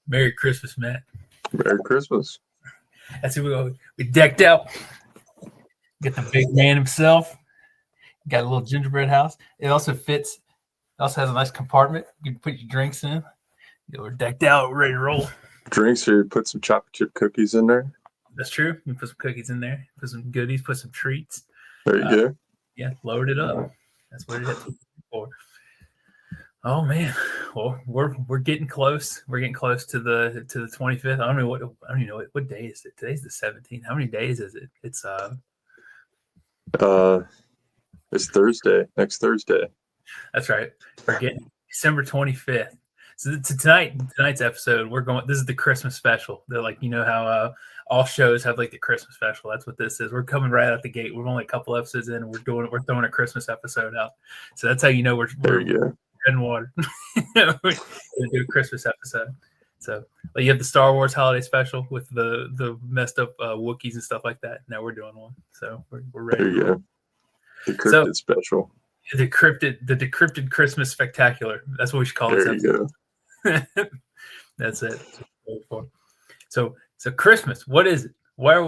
Merry Christmas, Matt. Merry Christmas. That's who we go. We decked out. Get the big man himself. Got a little gingerbread house. It also fits. It also has a nice compartment. You can put your drinks in. We're decked out, ready to roll. Drinks here, put some chocolate chip cookies in there. That's true. You can put some cookies in there. Put some goodies. Put some treats. There you go. Yeah, load it up. That's what it is for. Oh man, well we're getting close. We're getting close to the 25th. I don't even know what day is it. Today's the 17th. How many days is it? It's Thursday. Next Thursday. That's right. We're getting December 25th. So tonight's episode, we're going. This is the Christmas special. They're like, you know how all shows have like the Christmas special. That's what this is. We're coming right out the gate. We're only a couple episodes in, and we're throwing a Christmas episode out. So that's how you know we're treading water. We're gonna do a Christmas episode. So like you have the Star Wars holiday special with the messed up Wookiees and stuff like that. Now we're doing one. So we're ready. There you go. The cryptid special. The decrypted Christmas spectacular. That's what we should call it. There you go. That's it. So Christmas. What is it? What are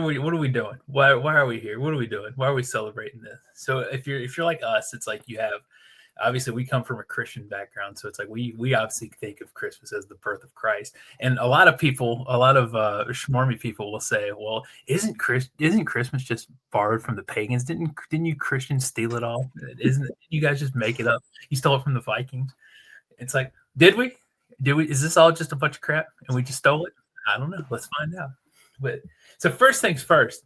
we doing? Why are we here? What are we doing? Why are we celebrating this? So if you're like us, it's like you have. Obviously, we come from a Christian background, so it's like we obviously think of Christmas as the birth of Christ. And a lot of schmarmy people will say, "Well, isn't Christmas just borrowed from the pagans? Didn't you Christians steal it all? Isn't you guys just make it up? You stole it from the Vikings." It's like, did we? Is this all just a bunch of crap and we just stole it? I don't know. Let's find out. But so first things first,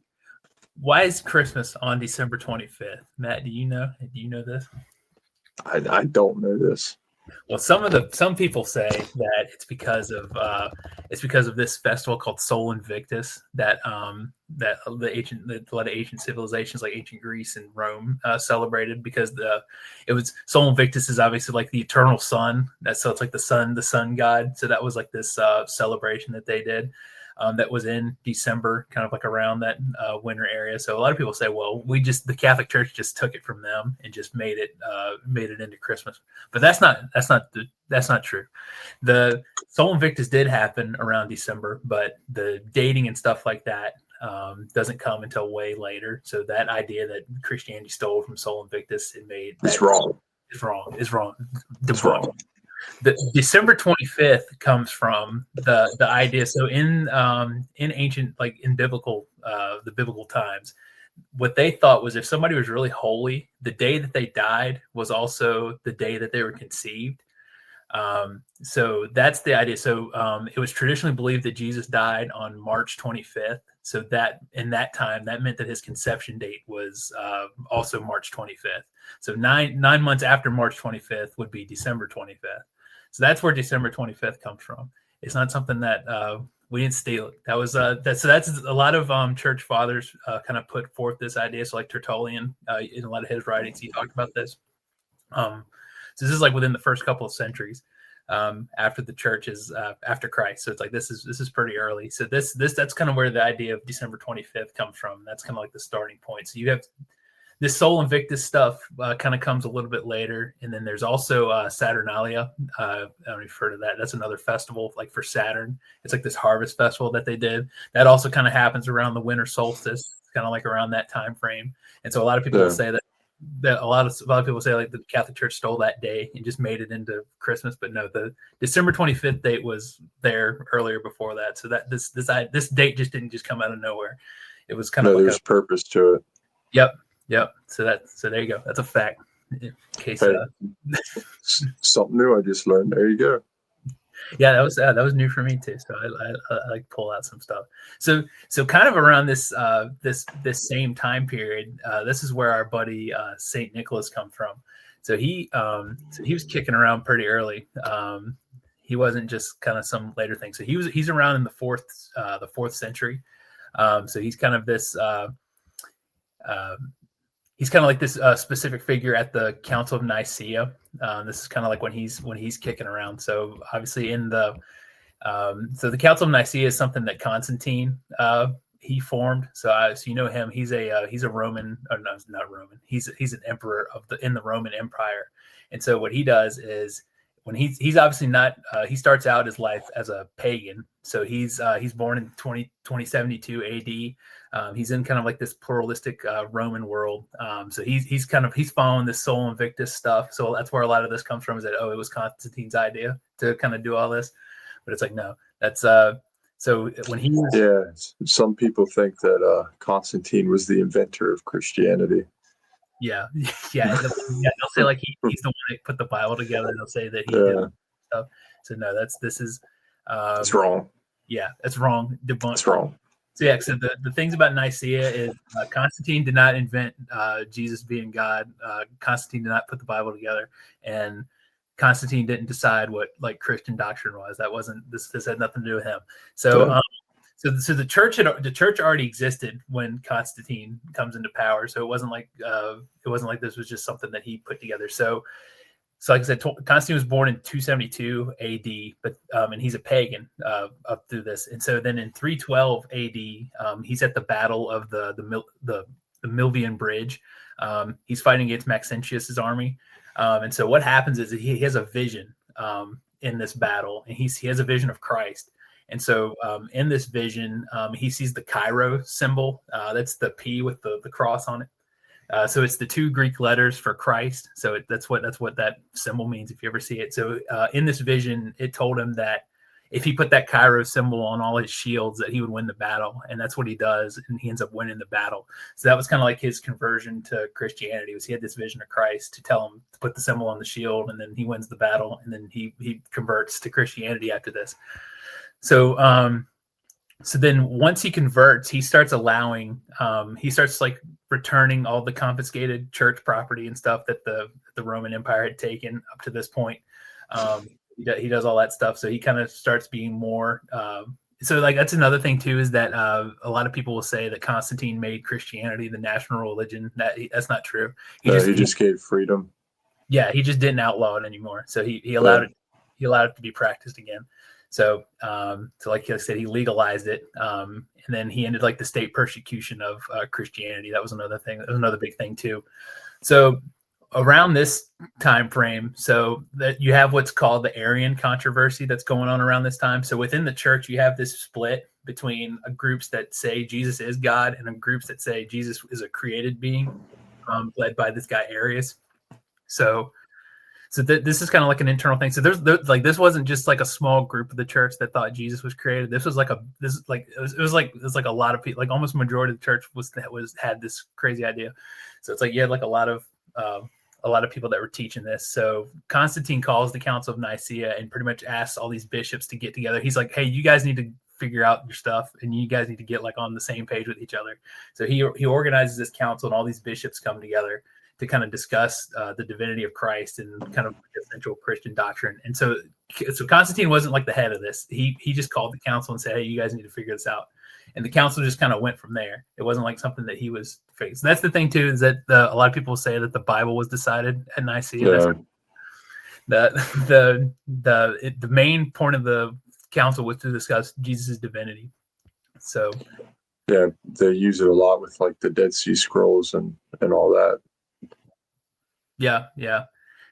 why is Christmas on December 25th? Matt, do you know? Do you know this? I don't know this. Well, some people say that it's because of this festival called Sol Invictus that a lot of ancient civilizations like ancient Greece and Rome celebrated, because it was Sol Invictus is obviously like the eternal sun. So it's like the sun god. So that was like this celebration that they did. That was in December, kind of like around that winter area. So a lot of people say, well, the Catholic Church just took it from them and just made it into Christmas. But that's not true. The Sol Invictus did happen around December, but the dating and stuff like that doesn't come until way later. So that idea that Christianity stole from Sol Invictus it's wrong. It's wrong. The December 25th comes from the idea. So in ancient, like in biblical, the biblical times, what they thought was if somebody was really holy, the day that they died was also the day that they were conceived. So that's the idea. So it was traditionally believed that Jesus died on March 25th. So that in that time, that meant that his conception date was also March 25th. So nine months after March 25th would be December 25th. So that's where December 25th comes from. It's not something that we didn't steal it. That was that's a lot of church fathers kind of put forth this idea. So like Tertullian, in a lot of his writings, he talked about this. So this is like within the first couple of centuries after the church is after Christ. So it's like this is pretty early. So that's kind of where the idea of December 25th comes from. That's kind of like the starting point. So you have this Sol Invictus stuff kind of comes a little bit later. And then there's also Saturnalia. I don't know if you've heard of that. That's another festival like for Saturn. It's like this harvest festival that they did. That also kind of happens around the winter solstice, kind of like around that time frame. And so a lot of people will say that a lot of people say like the Catholic Church stole that day and just made it into Christmas. But no, the December 25th date was there earlier before that. So that this date just didn't just come out of nowhere. It was kind of like there's purpose to it. Yep. So there you go. That's a fact. In case something new I just learned. There you go. Yeah, that was new for me too. So I like pull out some stuff. So kind of around this same time period, this is where our buddy Saint Nicholas comes from. So he was kicking around pretty early. He wasn't just kind of some later thing. So he's around in the fourth century. So he's kind of this. He's kind of like this specific figure at the Council of Nicaea. This is kind of like when he's kicking around. So obviously in the Council of Nicaea is something that Constantine he formed. So you know him. He's a Roman. Or no, not Roman. He's an emperor in the Roman Empire. And so what he does is when he's obviously not, he starts out his life as a pagan. So he's born in 2072 AD. He's in kind of like this pluralistic Roman world. So he's following this Sol Invictus stuff. So that's where a lot of this comes from, is that, oh, it was Constantine's idea to kind of do all this. But it's like, no, that's so when he was, yeah, some people think that Constantine was the inventor of Christianity. yeah, they'll say like he's the one that put the Bible together. They'll say that he did stuff. So no, this is it's wrong. Yeah, that's wrong. Debunked. It's wrong. So yeah, so the things about Nicaea is Constantine did not invent Jesus being God. Constantine did not put the Bible together, and Constantine didn't decide what like Christian doctrine was. That wasn't this had nothing to do with him. So so the church already existed when Constantine comes into power. So it wasn't like this was just something that he put together. So like I said, Constantine was born in 272 AD, but and he's a pagan up through this. And so then in 312 AD, he's at the Battle of the Milvian Bridge. He's fighting against Maxentius's army. And so what happens is he has a vision in this battle, and he has a vision of Christ. And so in this vision, he sees the Cairo symbol. That's the P with the cross on it. So it's the two Greek letters for Christ. So that's what that symbol means if you ever see it. So in this vision, it told him that if he put that Cairo symbol on all his shields, that he would win the battle. And that's what he does. And he ends up winning the battle. So that was kind of like his conversion to Christianity, was he had this vision of Christ to tell him to put the symbol on the shield, and then he wins the battle. And then he converts to Christianity after this. So then once he converts, he starts like returning all the confiscated church property and stuff that the Roman Empire had taken up to this point. He does all that stuff. So he kind of starts being more, so like that's another thing too, is that a lot of people will say that Constantine made Christianity the national religion. That's not true. He just gave freedom. Yeah, he just didn't outlaw it anymore. So he allowed it. He allowed it to be practiced again. So like I said, he legalized it, and then he ended like the state persecution of Christianity. That was another thing. That was another big thing too. So around this time frame, so that you have what's called the Arian controversy that's going on around this time. So within the church, you have this split between groups that say Jesus is God and groups that say Jesus is a created being, led by this guy Arius. So this is kind of like an internal thing. So there's like, this wasn't just like a small group of the church that thought Jesus was created. This was like it was like a lot of people, like almost majority of the church had this crazy idea. So it's like you had like a lot of people that were teaching this. So Constantine calls the Council of Nicaea and pretty much asks all these bishops to get together. He's like, hey, you guys need to figure out your stuff, and you guys need to get like on the same page with each other. So he organizes this council, and all these bishops come together to kind of discuss the divinity of Christ and kind of essential Christian doctrine. And so Constantine wasn't like the head of this. He just called the council and said, hey, you guys need to figure this out. And the council just kind of went from there. It wasn't like something that he was facing. So that's the thing too, is that a lot of people say that the Bible was decided at Nicaea. Yeah. The main point of the council was to discuss Jesus' divinity. So yeah, they use it a lot with like the Dead Sea Scrolls and all that. Yeah.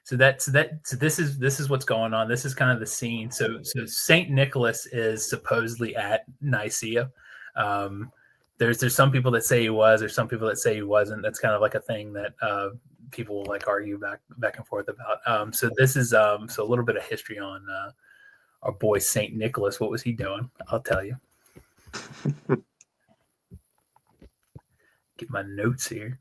So this is what's going on. This is kind of the scene. So Saint Nicholas is supposedly at Nicaea. There's some people that say he was, or some people that say he wasn't. That's kind of like a thing that people will like argue back and forth about. So this is so a little bit of history on our boy Saint Nicholas. What was he doing? I'll tell you. Get my notes here.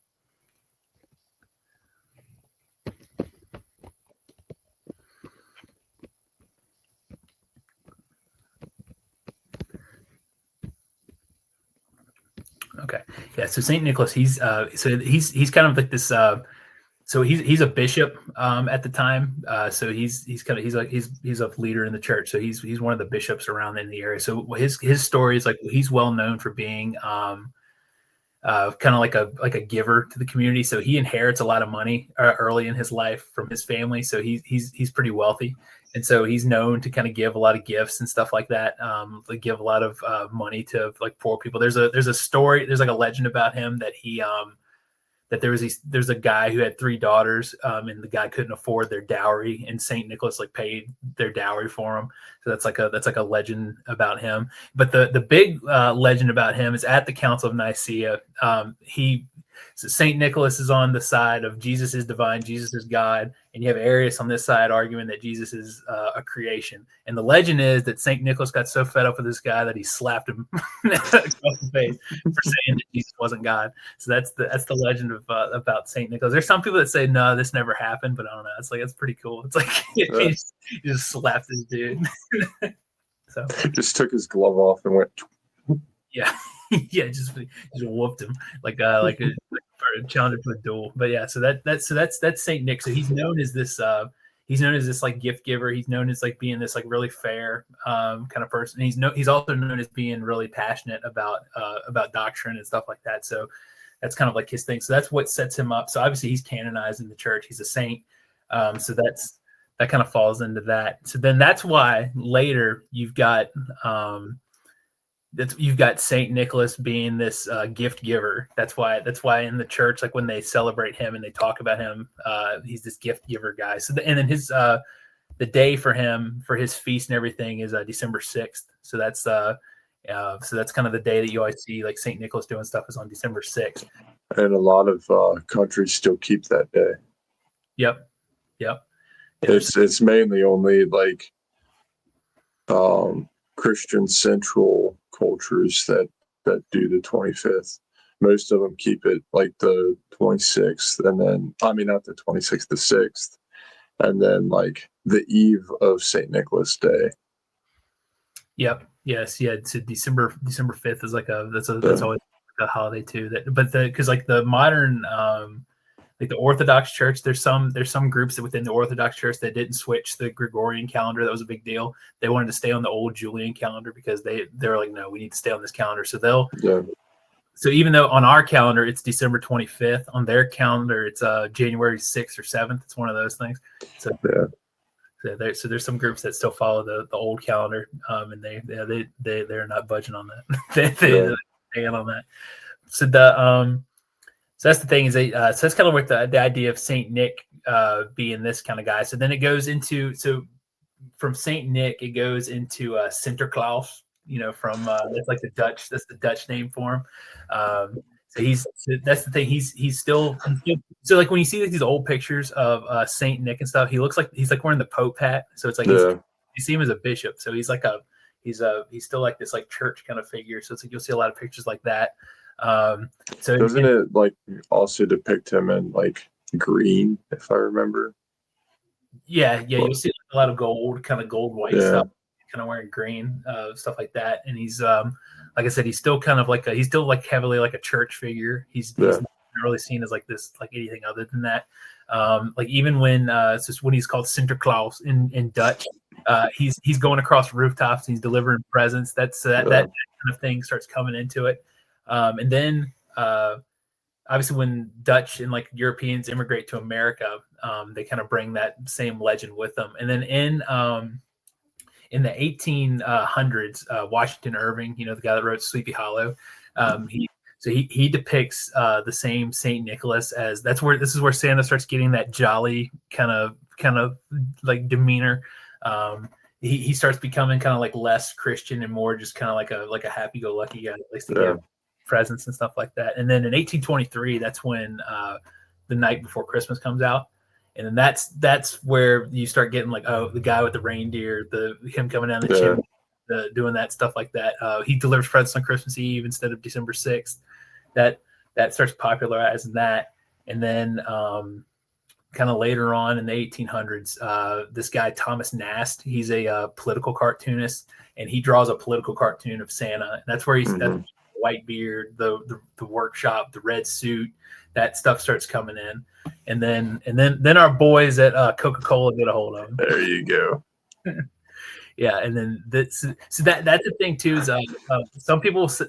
Okay. Yeah. So Saint Nicholas, he's kind of like this. So he's a bishop at the time. So he's a leader in the church. So he's one of the bishops around in the area. So his story is like, he's well known for being kind of like a giver to the community. So he inherits a lot of money early in his life from his family. So he's pretty wealthy. And so he's known to kind of give a lot of gifts and stuff like that. Like give a lot of money to like poor people. There's a story. There's like a legend about him that he that there's a guy who had 3 daughters, and the guy couldn't afford their dowry, and Saint Nicholas like paid their dowry for him. So that's like a legend about him. But the big legend about him is at the Council of Nicaea. So Saint Nicholas is on the side of Jesus is divine, Jesus is God, and you have Arius on this side arguing that Jesus is a creation. And the legend is that Saint Nicholas got so fed up with this guy that he slapped him across the face for saying that Jesus wasn't God. So that's the legend of about Saint Nicholas. There's some people that say no, this never happened, but I don't know. It's like it's pretty cool. It's like he just slapped this dude. So just took his glove off and went. Yeah, yeah, just whooped him like a challenger to a duel. But yeah, so that's Saint Nick. So he's known as this like gift giver. He's known as like being this like really fair kind of person. He's also known as being really passionate about doctrine and stuff like that. So that's kind of like his thing. So that's what sets him up. So obviously he's canonized in the church. He's a saint. So that kind of falls into that. So then that's why later you've got Saint Nicholas being this gift giver. That's why in the church, like when they celebrate him and they talk about him, he's this gift giver guy. So and then his the day for him for his feast and everything is December 6th. So that's kind of the day that you always see like Saint Nicholas doing stuff is on December 6th. And a lot of countries still keep that day. Yep. It's mainly only like Christian Central cultures that do the 25th. Most of them keep it like the 26th, and then not the 26th, the 6th, and then like the eve of St. Nicholas Day. Yep. Yes. Yeah. So December 5th is like that's always a holiday too. Because like the modern like the Orthodox Church, there's some groups that within the Orthodox Church that didn't switch the Gregorian calendar. That was a big deal. They wanted to stay on the old Julian calendar because they're like, no, we need to stay on this calendar. So So even though on our calendar it's December 25th, on their calendar it's January 6th or 7th. It's one of those things. So there's some groups that still follow the old calendar, and they're not budging on that. They stand on that. So So that's the thing is so that's kind of like the idea of Saint Nick being this kind of guy. So then it goes into from Saint Nick it goes into Sinterklaas. From that's like that's the Dutch name for him. That's the thing. He's still so like when you see like these old pictures of Saint Nick and stuff, he looks like he's like wearing the Pope hat. So it's like you see him as a bishop. So he's like he's still like this like church kind of figure. So it's like you'll see a lot of pictures like that. So doesn't it like also depict him in like green, if I remember? Yeah, you'll see like a lot of gold white stuff, kind of wearing green stuff like that. And he's like I said, he's still kind of like he's still like heavily like a church figure. He's not really seen as like this like anything other than that. Like even when it's just when he's called Sinterklaas in Dutch, he's going across rooftops and he's delivering presents. That kind of thing starts coming into it. And then obviously when Dutch and like Europeans immigrate to America, they kind of bring that same legend with them. And then in the 1800s, Washington Irving, the guy that wrote Sleepy Hollow, he depicts the same Saint Nicholas as this is where Santa starts getting that jolly kind of like demeanor. He starts becoming kind of like less Christian and more just kind of like a happy-go-lucky guy that likes to give presents and stuff like that. And then in 1823, that's when The Night Before Christmas comes out, and then that's where you start getting like, oh, the guy with the reindeer, him coming down the chimney, doing that stuff like that. He delivers presents on Christmas Eve instead of December 6th. That starts popularizing that, and then kind of later on in the 1800s, this guy Thomas Nast, he's a political cartoonist, and he draws a political cartoon of Santa, and that's where he's that's white beard, the workshop, the red suit, that stuff starts coming in, and then our boys at Coca-Cola get a hold of him. There you go. Yeah, and then that's the thing too. Is some people say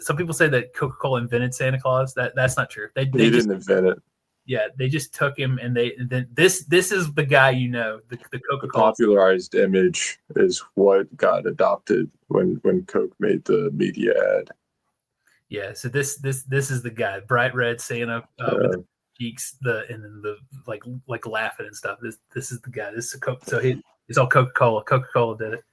that Coca-Cola invented Santa Claus. That's not true. They didn't invent it. Yeah, they just took him, and then this is the guy, the Coca-Cola. The popularized image is what got adopted when Coke made the media ad. Yeah, so this is the guy, bright red Santa cheeks, and then the like laughing and stuff. This is the guy. This is so it's all Coca-Cola. Coca-Cola did it.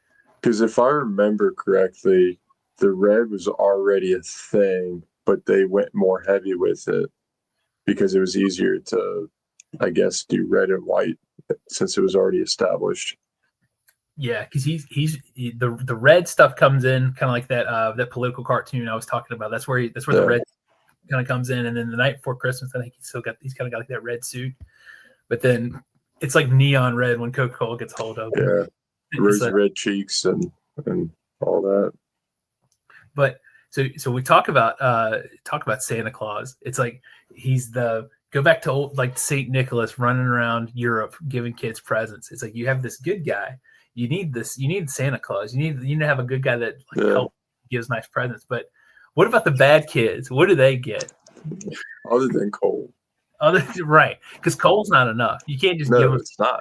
Because if I remember correctly, the red was already a thing, but they went more heavy with it because it was easier to, I guess, do red and white since it was already established. Yeah, because the red stuff comes in kind of like that political cartoon I was talking about. That's where the red kind of comes in, and then the night before Christmas, I think he's kind of got like that red suit, but then it's like neon red when Coca-Cola gets hold of him. Yeah, rosy red cheeks and all that. But so we talk about Santa Claus. It's like he's go back to old like Saint Nicholas running around Europe giving kids presents. It's like you have this good guy. You need Santa Claus. You need to have a good guy that helps gives nice presents. But what about the bad kids? What do they get? Other than coal. Right, because coal's not enough. You can't just give them. It's not.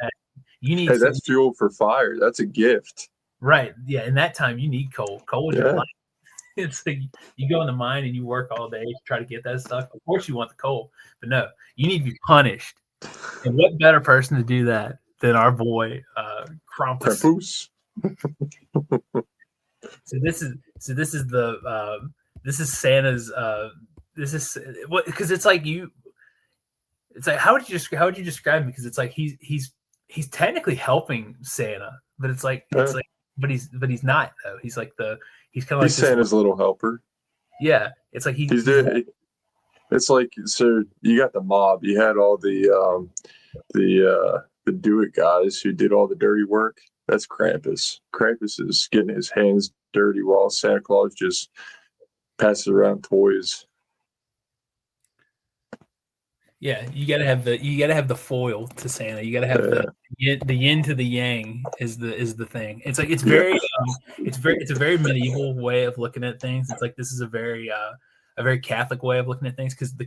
You need. Hey, that's fuel for fire. That's a gift. Right. Yeah. In that time, you need coal. Coal is your life. It's like you go in the mine and you work all day to try to get that stuff. Of course, you want the coal, but no, you need to be punished. And what better person to do that than our boy Krampus? So this is Santa's. This is what because it's like how would you describe him? Because it's like he's technically helping Santa, but it's like but he's not though. He's like he's kind of like Santa's little helper. Yeah, it's like he's it's like so you got the mob. You had all the do it guys who did all the dirty work. That's Krampus. Krampus is getting his hands dirty while Santa Claus just passes around toys. Yeah, you gotta have the foil to Santa. You gotta have the yin to the yang is the thing. It's like it's a very medieval way of looking at things. It's like this is a very Catholic way of looking at things because the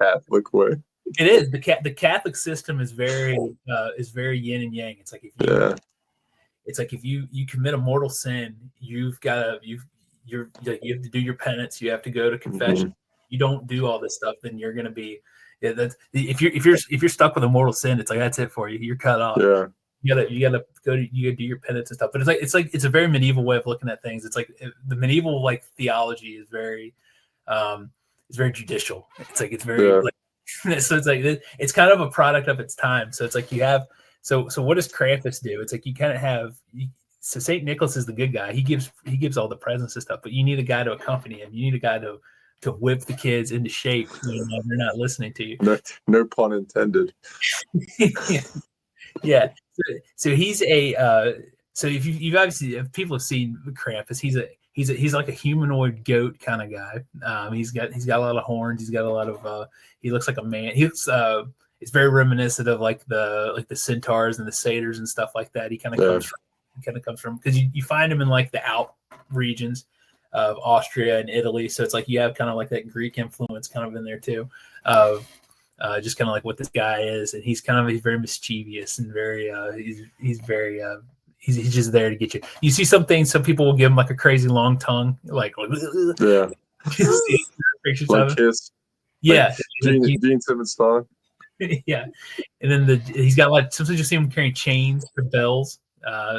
Catholic way. It is the Catholic system is very yin and yang. It's like if you commit a mortal sin, you have to do your penance. You have to go to confession. Mm-hmm. You don't do all this stuff, then you're going to be. Yeah, that's if you're stuck with a mortal sin, it's like that's it for you. You're cut off. Yeah. You gotta do your penance and stuff. But it's a very medieval way of looking at things. It's like the medieval like theology is very judicial. It's like it's very so it's like it's kind of a product of its time. So it's like you have so what does Krampus do? It's like you kind of have so Saint Nicholas is the good guy. He gives all the presents and stuff, but you need a guy to accompany him. You need a guy to whip the kids into shape when they're not listening to you. No pun intended. Yeah. So he's so if people have seen Krampus, he's like a humanoid goat kind of guy. He's got a lot of horns. He's got a lot of he looks like a man. It's very reminiscent of like the centaurs and the satyrs and stuff like that. He kind of comes from because you find him in like the Alp regions of Austria and Italy. So it's like you have kind of like that Greek influence kind of in there too. Just kind of like what this guy is, and he's very mischievous and very he's just there to get you. You see some people will give him like a crazy long tongue, like pictures like of Kiss. Yeah, like Gene Simmons tongue. Yeah, and then he's got like sometimes you see him carrying chains or bells.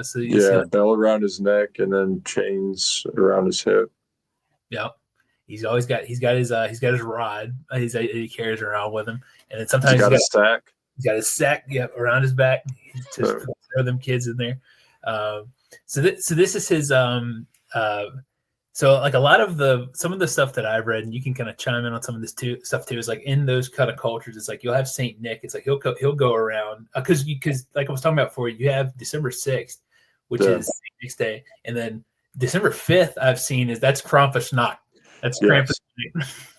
So bell around his neck and then chains around his hip. Yep. He's got his rod. He carries around with him, and then sometimes he's got a sack. Around his back. Just throw them kids in there. So this is his. So like a lot of some of the stuff that I've read, and you can kind of chime in on some of this stuff too. Is like in those kind of cultures, it's like you'll have Saint Nick. It's like he'll go around because like I was talking about before, you have December 6th, which is Saint Nick's Day, and then December 5th I've seen that's Krampusnacht. That's Krampus.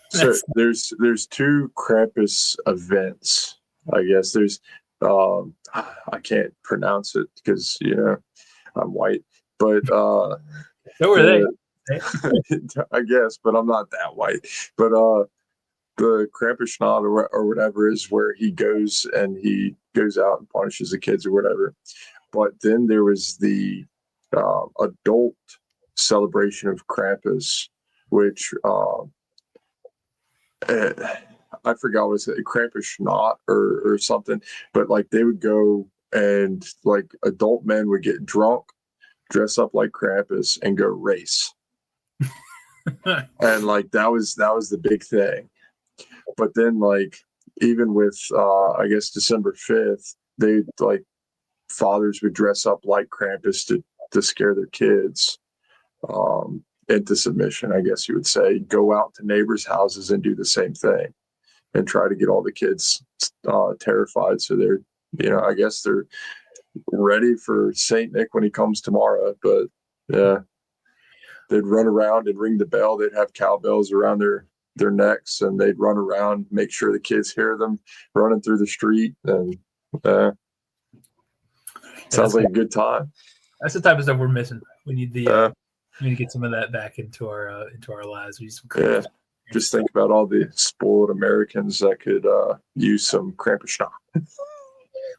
So there's two Krampus events. I guess there's I can't pronounce it because I'm white, but so are they. I guess, but I'm not that white. But the Krampusnacht or whatever is where he goes out and punishes the kids or whatever. But then there was the adult celebration of Krampus, which I I forgot what it Krampus Schnott or something, but like they would go and like adult men would get drunk, dress up like Krampus, and go race. And like that was the big thing. But then like even with I guess December 5th, they like fathers would dress up like Krampus to scare their kids into submission, I guess you would say. Go out to neighbors' houses and do the same thing and try to get all the kids terrified, so they're, I guess they're ready for Saint Nick when he comes tomorrow. But yeah, they'd run around and ring the bell. They'd have cowbells around their necks, and they'd run around, make sure the kids hear them running through the street. And sounds like a good time. That's the type of stuff we're missing. We need the we need to get some of that back into our lives. We need some just think about all the spoiled Americans that could use some Krampus Schnott.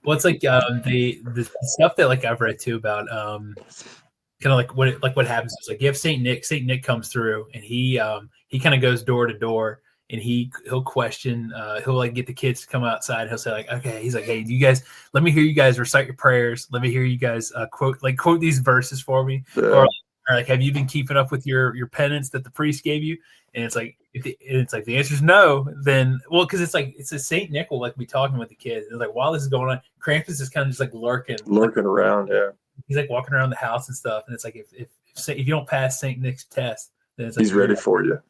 Well, it's like the stuff that like I've read too about kind of like what happens is like you have Saint Nick. Saint Nick comes through, and he kind of goes door to door, and he'll question. He'll like get the kids to come outside. He'll say like, okay, he's like, hey, you guys, let me hear you guys recite your prayers. Let me hear you guys quote these verses for me. Yeah. Or like, have you been keeping up with your penance that the priest gave you? And it's like, the answer is no. Then, well, because it's a Saint Nick will like be talking with the kids. It's like while this is going on, Krampus is kind of just like lurking around. Yeah, he's like walking around the house and stuff. And it's like if you don't pass Saint Nick's test, then it's like he's ready for you.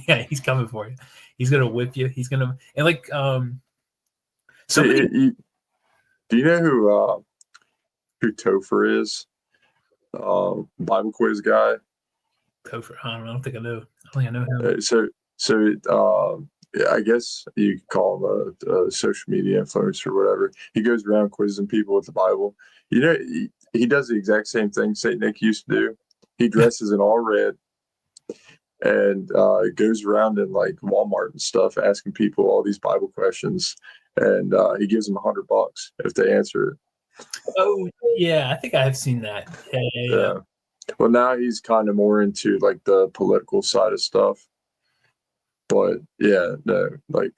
Yeah, he's coming for you. He's gonna whip you. He's gonna and like So do you know who Topher is? Bible quiz guy. Topher. I don't think I know. I think I know him. So I guess you could call him a social media influencer or whatever. He goes around quizzing people with the Bible. He does the exact same thing Saint Nick used to do. He dresses in all red and goes around in like Walmart and stuff, asking people all these Bible questions, and he gives them $100 if they answer it. Oh yeah, I think I have seen that. Yeah. Well, now he's kind of more into like the political side of stuff, but yeah, no, like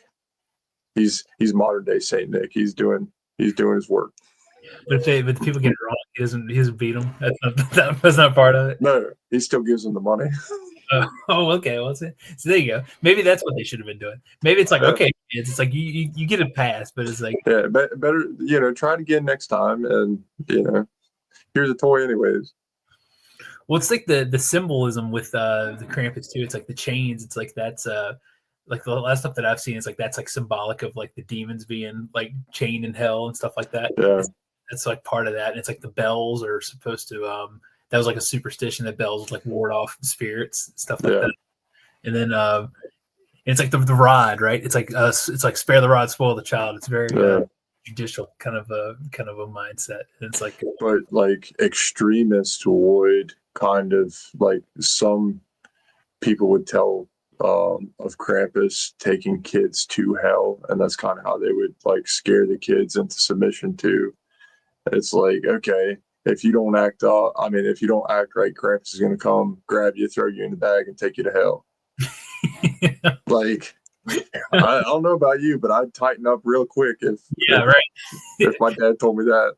he's modern day Saint Nick. He's doing his work. But if the people get it wrong, he doesn't beat them. That's not part of it. No, he still gives them the money. Okay. Well, so there you go. Maybe that's what they should have been doing. Maybe it's like, okay, it's like you get a pass, but it's like better try it again next time, and here's a toy anyways. Well, it's like the symbolism with the Krampus too. It's like the chains. It's like that's like the last stuff that I've seen is like that's like symbolic of like the demons being like chained in hell and stuff like that. Yeah, that's like part of that. And it's like the bells are supposed to that was like a superstition that bells would like ward off spirits, stuff like that. And then it's like the rod, right? It's like spare the rod, spoil the child. It's very judicial kind of a mindset. And it's like, but like extremists would kind of like some people would tell of Krampus taking kids to hell, and that's kind of how they would like scare the kids into submission too. It's like, okay, if you don't act right, Krampus is going to come grab you, throw you in the bag, and take you to hell. Like, I don't know about you, but I'd tighten up real quick if my dad told me that.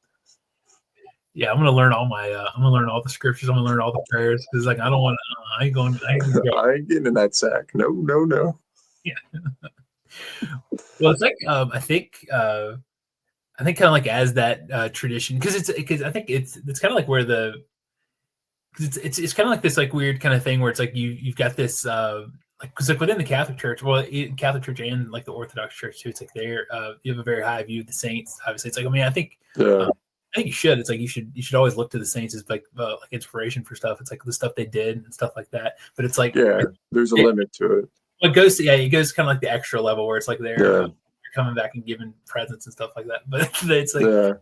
Yeah, I'm gonna learn all the scriptures. I'm gonna learn all the prayers because like I don't want to. I ain't getting in that sack. No. Yeah. Well, it's like I think kind of like as that tradition because I think it's kind of like where it's kind of like this like weird kind of thing where it's like you've got this because like within the Catholic Church, Catholic Church and like the Orthodox Church too, it's like they're you have a very high view of the saints. Obviously, it's like I think you should. It's like you should always look to the saints as like inspiration for stuff. It's like the stuff they did and stuff like that. But it's like there's a limit to it. It goes kind of like the extra level where it's like they're coming back and giving presents and stuff like that. But it's like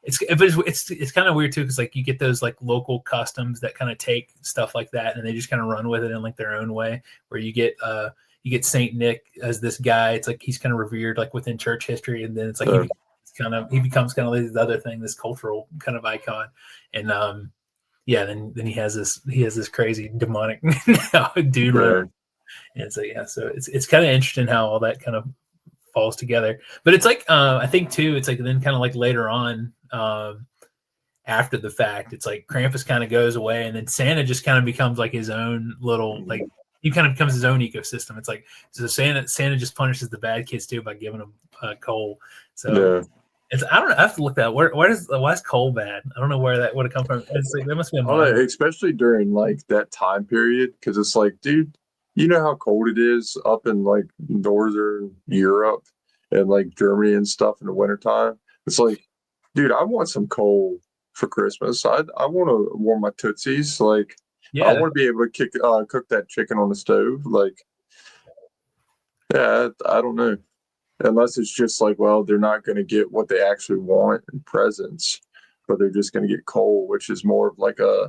it's kind of weird too because like you get those like local customs that kind of take stuff like that and they just kind of run with it in like their own way. Where you get Saint Nick as this guy. It's like he's kind of revered like within church history, and then it's like he becomes kind of like this other thing, this cultural kind of icon, and then he has this crazy demonic dude running. And so so it's kind of interesting how all that kind of falls together. But it's like I think too, it's like then kind of like later on, after the fact, it's like Krampus kind of goes away, and then Santa just kind of becomes like his own little like he kind of becomes his own ecosystem. It's like so Santa just punishes the bad kids too by giving them coal. So it's I don't know. I have to look that up. Why is coal bad? I don't know where that would have come from. It's like that must be a minor. Especially during like that time period, because it's like, dude, you know how cold it is up in like northern Europe and like Germany and stuff in the wintertime. It's like, dude, I want some coal for Christmas. I want to warm my tootsies. Like, I want to be able to cook that chicken on the stove. Like, yeah, I don't know. Unless it's just like, well, they're not going to get what they actually want in presents, but they're just going to get coal, which is more of like a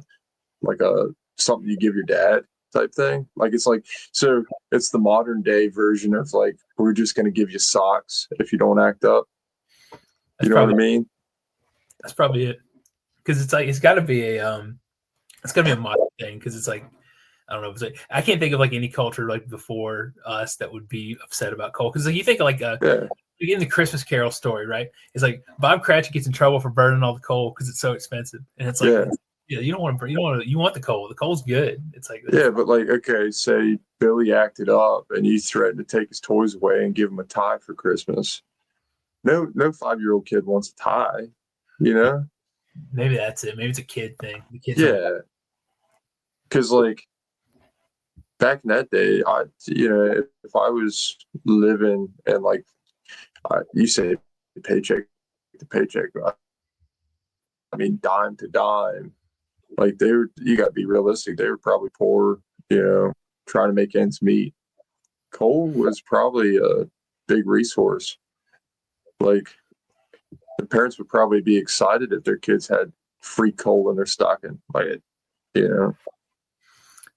something you give your dad type thing. Like it's like, so it's the modern day version of like, we're just going to give you socks if you don't act up. You know what I mean? That's probably it. Because it's like it's got to be a modern thing. Because it's like I don't know. It's like, I can't think of like any culture like before us that would be upset about coal. Because like you think of like in the Christmas Carol story, right? It's like Bob Cratchit gets in trouble for burning all the coal because it's so expensive, and it's like you want the coal. The coal's good. It's like but like okay, say Billy acted up and you threatened to take his toys away and give him a tie for Christmas. No 5-year-old kid wants a tie, you know. Maybe that's it. Maybe it's a kid thing. The kids because like back in that day, if I was living and like you say paycheck to paycheck, I mean dime to dime, like you got to be realistic. They were probably poor, trying to make ends meet. Coal was probably a big resource. Like the parents would probably be excited if their kids had free coal in their stocking. Like,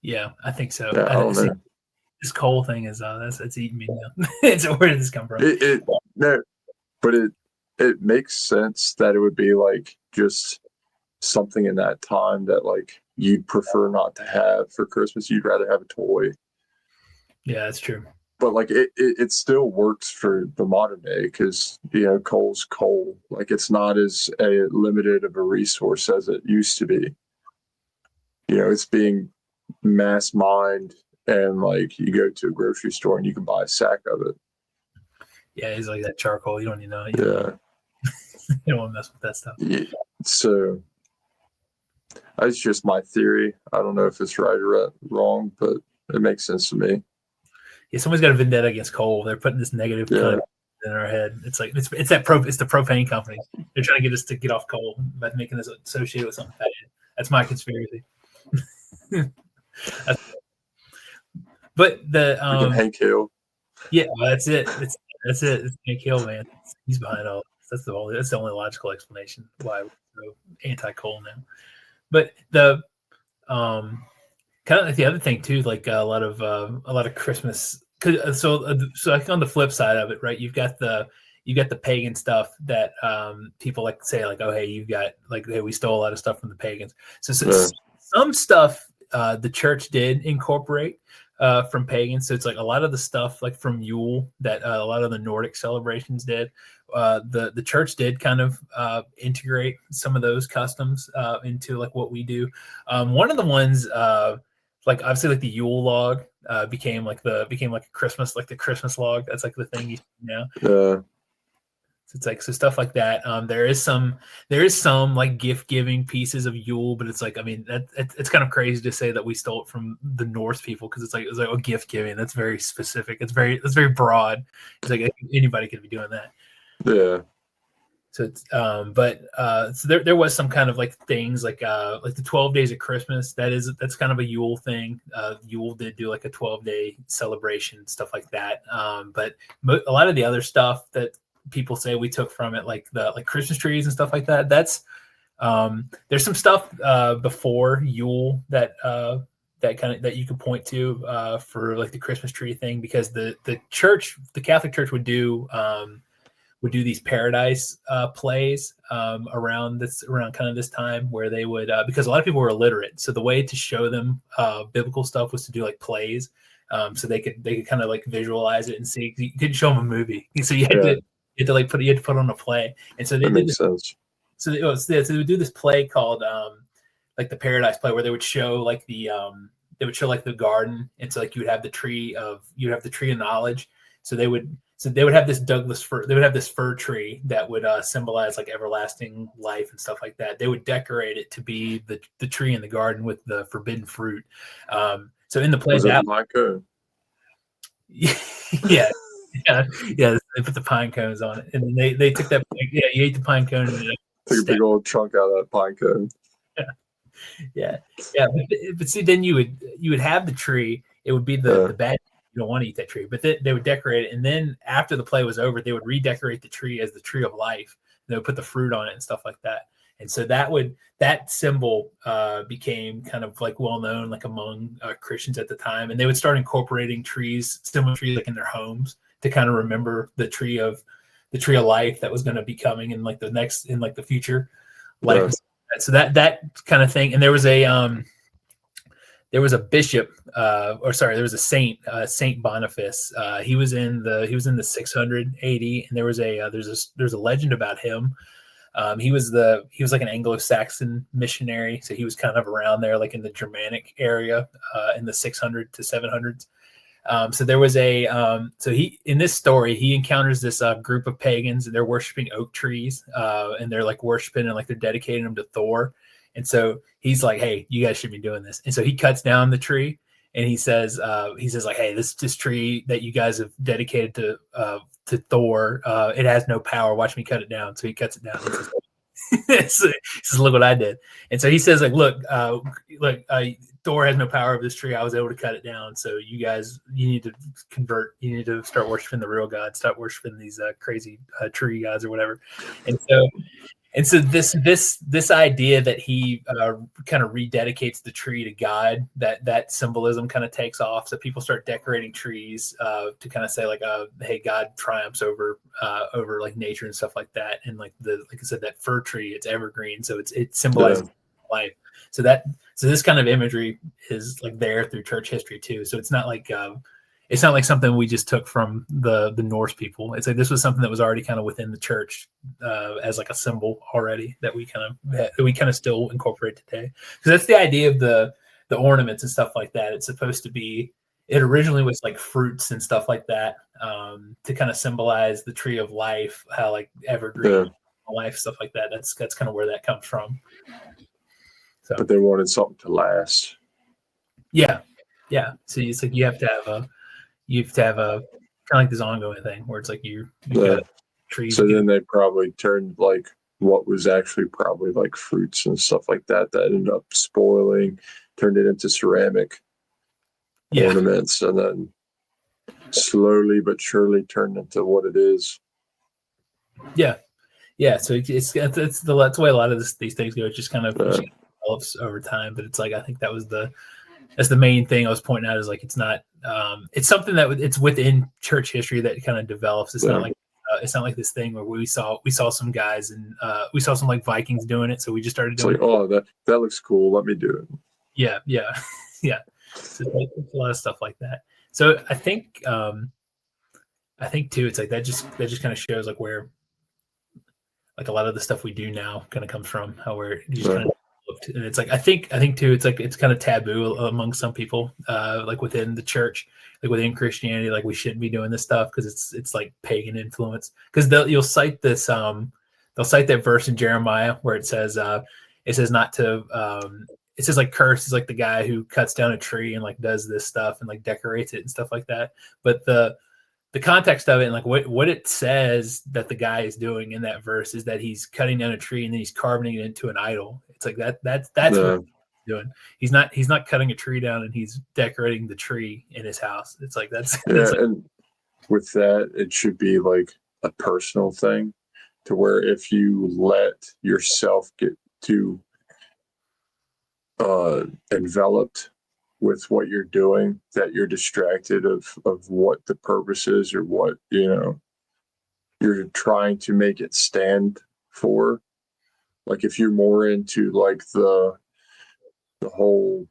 Yeah, I think so. Yeah, I don't know. This coal thing is that's eating me now. Where did this come from? But it makes sense that it would be like just something in that time that like you'd prefer not to have for Christmas. You'd rather have a toy. Yeah, that's true. But like it still works for the modern day because coal's coal. Like it's not as limited of a resource as it used to be. It's being mass mined, and like you go to a grocery store and you can buy a sack of it. Yeah, it's like that charcoal. You don't even know. You don't want to mess with that stuff. Yeah. So that's just my theory. I don't know if it's right or wrong, but it makes sense to me. Yeah, somebody's got a vendetta against coal. They're putting this negative in our head. It's like it's the propane company. They're trying to get us to get off coal by making us associated with something bad. That's my conspiracy. But the Hank Hill. Yeah, well, that's it. That's it. It's Hank Hill, man. He's behind all. That's the only logical explanation why we're so anti-coal now. But the kind of like the other thing too, like a lot of Christmas. So like on the flip side of it, right? You've got the pagan stuff that people like to say like, oh hey, you've got like hey, we stole a lot of stuff from the pagans. So some stuff the church did incorporate from pagans. So it's like a lot of the stuff like from Yule that a lot of the Nordic celebrations did. The church did kind of integrate some of those customs into like what we do. One of the ones like obviously like the Yule log became like a Christmas, like the Christmas log. That's like the thing you see now. So it's like so stuff like that. There is some like gift giving pieces of Yule, but it's like I mean it's kind of crazy to say that we stole it from the Norse people because it's like a gift giving. That's very specific. It's very broad. It's like anybody could be doing that. Yeah. So it's so there was some kind of like things like the 12 days of Christmas. That's kind of a Yule thing. Yule did do like a 12-day celebration, stuff like that. But a lot of the other stuff that people say we took from it, like Christmas trees and stuff like that. That's there's some stuff before Yule that you could point to for like the Christmas tree thing because the Catholic Church would would do these paradise plays around kind of this time, where they would because a lot of people were illiterate, so the way to show them biblical stuff was to do like plays, so they could kind of like visualize it and see. You couldn't show them a movie, so you had to put on a play, and so they That did makes sense. so they would do this play called like the Paradise Play, where they would show like the garden, and so like you'd have the tree of knowledge. So they would have this fir tree that would symbolize like everlasting life and stuff like that. They would decorate it to be the tree in the garden with the forbidden fruit. So in the play, Was that Micah? yeah. They put the pine cones on it, and then they took that. Yeah, you ate the pine cone. And Took a big old chunk out of that pine cone. Yeah. But see, then you would have the tree. It would be the bad. You don't want to eat that tree, but they would decorate it, and then after the play was over, they would redecorate the tree as the tree of life. They would put the fruit on it and stuff like that. And so that symbol became kind of like well known like among Christians at the time, and they would start incorporating similar trees like in their homes to kind of remember the tree of life that was going to be coming in like the future life. Yeah. So that kind of thing. And there was a bishop, there was a saint, Saint Boniface. He was in the 600 AD, and there's a legend about him. He was like an Anglo-Saxon missionary, so he was kind of around there, like in the Germanic area, in the 600 to 700s. So there was in this story, he encounters this group of pagans, and they're worshiping oak trees, and they're like worshiping and like they're dedicating them to Thor. And so he's like, hey, you guys should be doing this. And so he cuts down the tree, and he says like, hey, this tree that you guys have dedicated to Thor, it has no power. Watch me cut it down. So he cuts it down. He says, look what I did. And so he says like, look, Thor has no power over this tree. I was able to cut it down. So you guys, you need to convert. You need to start worshiping the real God. Stop worshiping these crazy tree gods or whatever. And so this idea that he kind of rededicates the tree to God, that symbolism kind of takes off. So people start decorating trees to kind of say like, hey, God triumphs over like nature and stuff like that. And like I said, that fir tree, it's evergreen, so it symbolizes life. So this kind of imagery is like there through church history too. So it's not like something we just took from the Norse people. It's like this was something that was already kind of within the church as like a symbol already that we kind of still incorporate today. Because that's the idea of the ornaments and stuff like that. It's supposed to be. It originally was like fruits and stuff like that to kind of symbolize the tree of life, how like evergreen life, stuff like that. That's kind of where that comes from. So, but they wanted something to last. Yeah. So it's like you have to have a kind of like this ongoing thing where it's like you got trees. So then they probably turned like what was actually probably like fruits and stuff like that ended up spoiling, turned it into ceramic ornaments, and then slowly but surely turned into what it is. Yeah. So it's that's the way a lot of these things go. It just kind of develops over time. But it's like I think that's the main thing I was pointing out is like it's not it's something that it's within church history that kind of develops. It's not like this thing where we saw some guys and we saw some like Vikings doing it, so we just started doing it. Oh, that looks cool. Let me do it. Yeah. So like, a lot of stuff like that. So I think too, it's like that just kind of shows like where like a lot of the stuff we do now kind of comes from, how we're just kind of. And it's like I think too, it's like it's kind of taboo among some people, like within the church, like within Christianity, like we shouldn't be doing this stuff because it's like pagan influence. Because you'll cite this, they'll cite that verse in Jeremiah where it says not to, it says like cursed is like the guy who cuts down a tree and like does this stuff and like decorates it and stuff like that. But the context of it and like what it says that the guy is doing in that verse is that he's cutting down a tree and then he's carving it into an idol. It's like that's what he's doing. He's not cutting a tree down and he's decorating the tree in his house. It's like that's and with that it should be like a personal thing to where if you let yourself get too enveloped with what you're doing, that you're distracted of what the purpose is or what, you're trying to make it stand for. Like if you're more into like the whole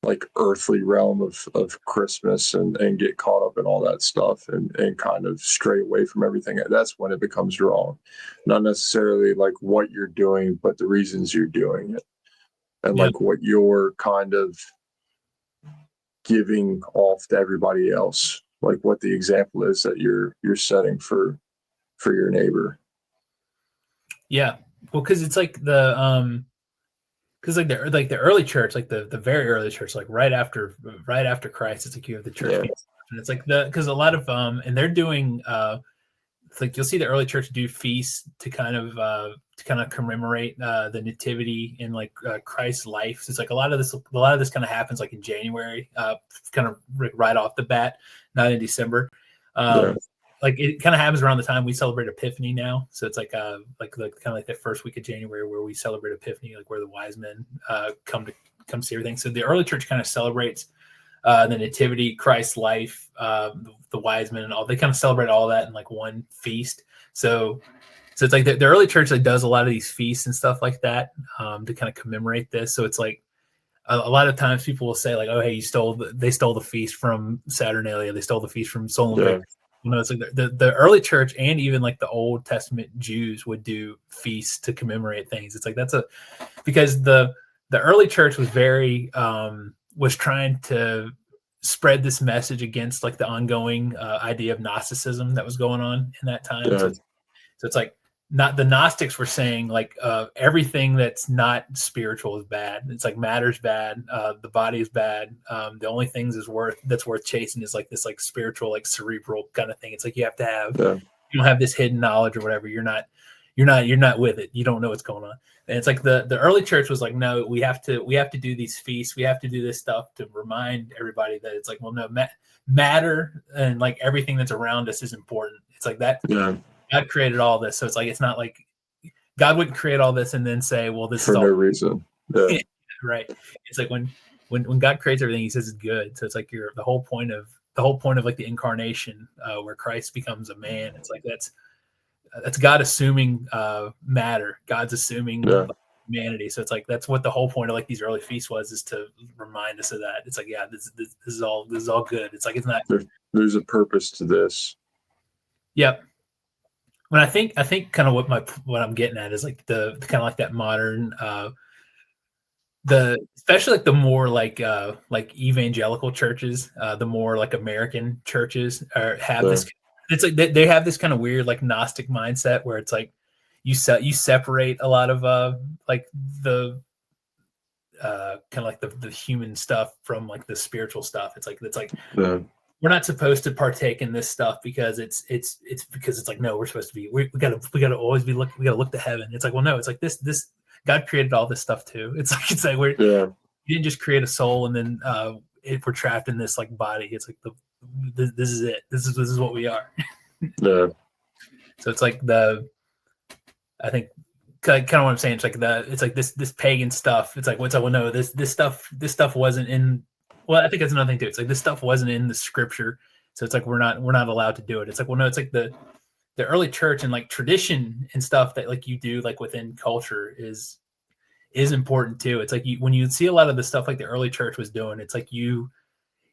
like earthly realm of Christmas and get caught up in all that stuff and kind of stray away from everything, that's when it becomes wrong. Not necessarily like what you're doing, but the reasons you're doing it and Yeah. like what you're kind of giving off to everybody else, like what the example is that you're setting for your neighbor. Yeah. Well, because it's like because like the early church, like the very early church, like right after Christ, it's like you have the church feast, and it's like because a lot of and they're doing it's like you'll see the early church do feasts to kind of commemorate the nativity and like Christ's life. So it's like a lot of this kind of happens like in January, kind of right off the bat, not in December. Like it kind of happens around the time we celebrate Epiphany now. So it's like kind of like the first week of January where we celebrate Epiphany, like where the wise men come to see everything. So the early church kind of celebrates the nativity, Christ's life, the wise men, and all. They kind of celebrate all that in like one feast. So it's like the early church like does a lot of these feasts and stuff like that to kind of commemorate this. So it's like a lot of times people will say like, oh, hey, they stole the feast from Saturnalia, they stole the feast from Solemn. You know, it's like the early church and even like the Old Testament Jews would do feasts to commemorate things. It's like because the early church was very was trying to spread this message against like the ongoing idea of Gnosticism that was going on in that time. So it's like not the Gnostics were saying like everything that's not spiritual is bad. It's like matter's bad, the body is bad. The only things that's worth chasing is like this like spiritual, like cerebral kind of thing. It's like you have to have you don't have this hidden knowledge or whatever. You're not with it. You don't know what's going on. And it's like the early church was like, no, we have to do these feasts. We have to do this stuff to remind everybody that it's like, well, no, matter and like everything that's around us is important. It's like that. God created all this, so it's like it's not like God wouldn't create all this and then say, well, this for is all no reason. Right. It's like when God creates everything, he says it's good. So it's like the whole point of like the incarnation, where Christ becomes a man. It's like that's God assuming matter. God's assuming humanity. So it's like that's what the whole point of like these early feasts was, is to remind us of that. It's like, yeah, this is all good. It's like it's not. There's a purpose to this. Yep. When I think kind of what I'm getting at is like the kind of like that modern especially like the more like evangelical churches, the more like American churches have this. It's like they have this kind of weird like Gnostic mindset where it's like you separate a lot of like the kind of like the human stuff from like the spiritual stuff. It's like we're not supposed to partake in this stuff because it's because it's like, no, we're supposed to be, we gotta always be we gotta look to heaven. It's like, well, no, it's like this God created all this stuff too. It's like you didn't just create a soul and then if we're trapped in this like body. It's like this is it. This is what we are. So it's like I think kind of what I'm saying. It's like this pagan stuff. It's like, well, no, this stuff wasn't in. Well, I think that's another thing too. It's like this stuff wasn't in the scripture, so it's like we're not allowed to do it. It's like, well, no, it's like the early church and like tradition and stuff that like you do like within culture is important too. It's like when you see a lot of the stuff like the early church was doing, it's like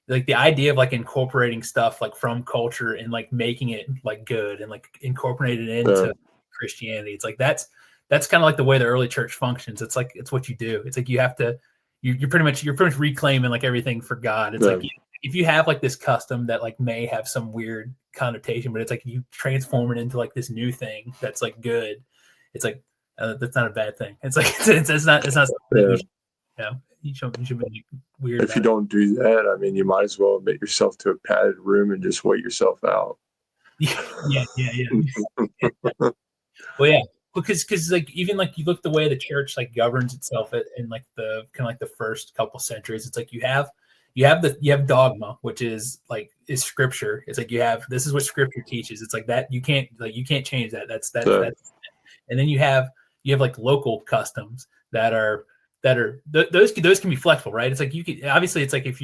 like the idea of like incorporating stuff like from culture and like making it like good and like incorporating it into Christianity. It's like that's kind of like the way the early church functions. It's like it's what you do. It's like you have to. You're pretty much reclaiming like everything for God. It's like if you have like this custom that like may have some weird connotation, but it's like you transform it into like this new thing that's like good. It's like that's not a bad thing. It's like it's not you should be like weird. If you don't do that, I mean, you might as well admit yourself to a padded room and just wait yourself out. Yeah. Well, yeah. Because like even like you look the way the church like governs itself in like the kind of like the first couple centuries, it's like you have dogma, which is scripture. It's like this is what scripture teaches. It's like that you can't change that. That's and then you have like local customs that are those can be flexible, right? It's like you can obviously it's like if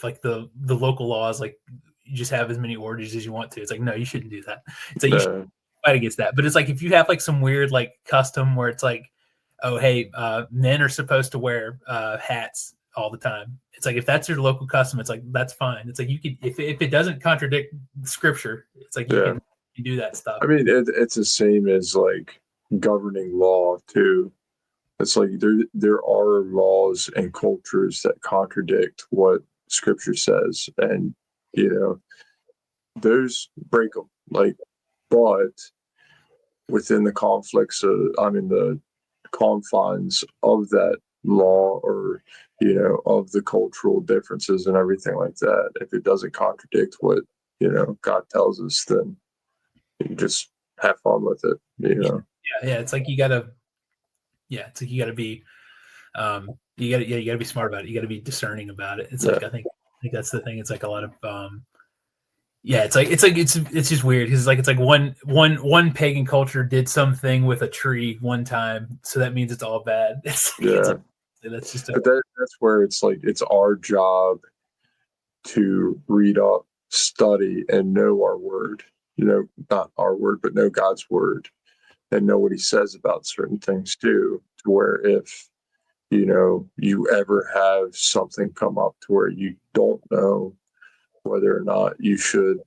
like the local laws like you just have as many orgies as you want to. It's like, no, you shouldn't do that. It's like you should No. fight against that. But it's like if you have like some weird like custom where it's like, oh hey, men are supposed to wear hats all the time. It's like if that's your local custom, it's like that's fine. It's like you could if it doesn't contradict scripture, it's like you Yeah. can do that stuff. I mean, it's the same as like governing law too. It's like there are laws and cultures that contradict what scripture says, and you know those break them. Like, but within the the confines of that law, or of the cultural differences and everything like that, if it doesn't contradict what God tells us, then you just have fun with it. Yeah. It's like you gotta be you gotta be smart about it. You gotta be discerning about it. It's like I think that's the thing. It's like a lot of it's just weird because it's like one pagan culture did something with a tree one time, so that means it's all bad. That's just but that's where it's like it's our job to read up, study, and know our word. Not our word, but know God's word and know what He says about certain things too. To where if you ever have something come up to where you don't know whether or not you should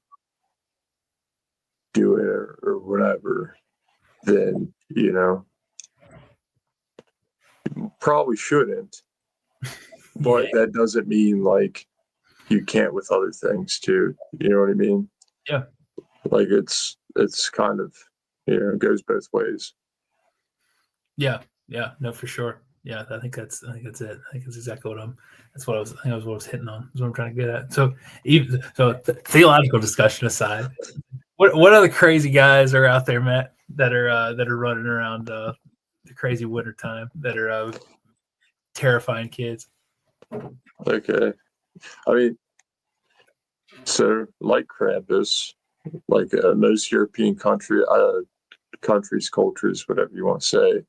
do it or whatever, then probably shouldn't. But that doesn't mean like you can't with other things too. You know what I mean? Yeah. Like it's kind of it goes both ways. Yeah. No, for sure. Yeah, I think that's it. I think that's exactly what I was hitting on. That's what I'm trying to get at. So theological discussion aside, what other crazy guys are out there, Matt, that are running around the crazy winter time that are terrifying kids? Okay. I mean, so like Krampus, like most European countries, cultures, whatever you want to say,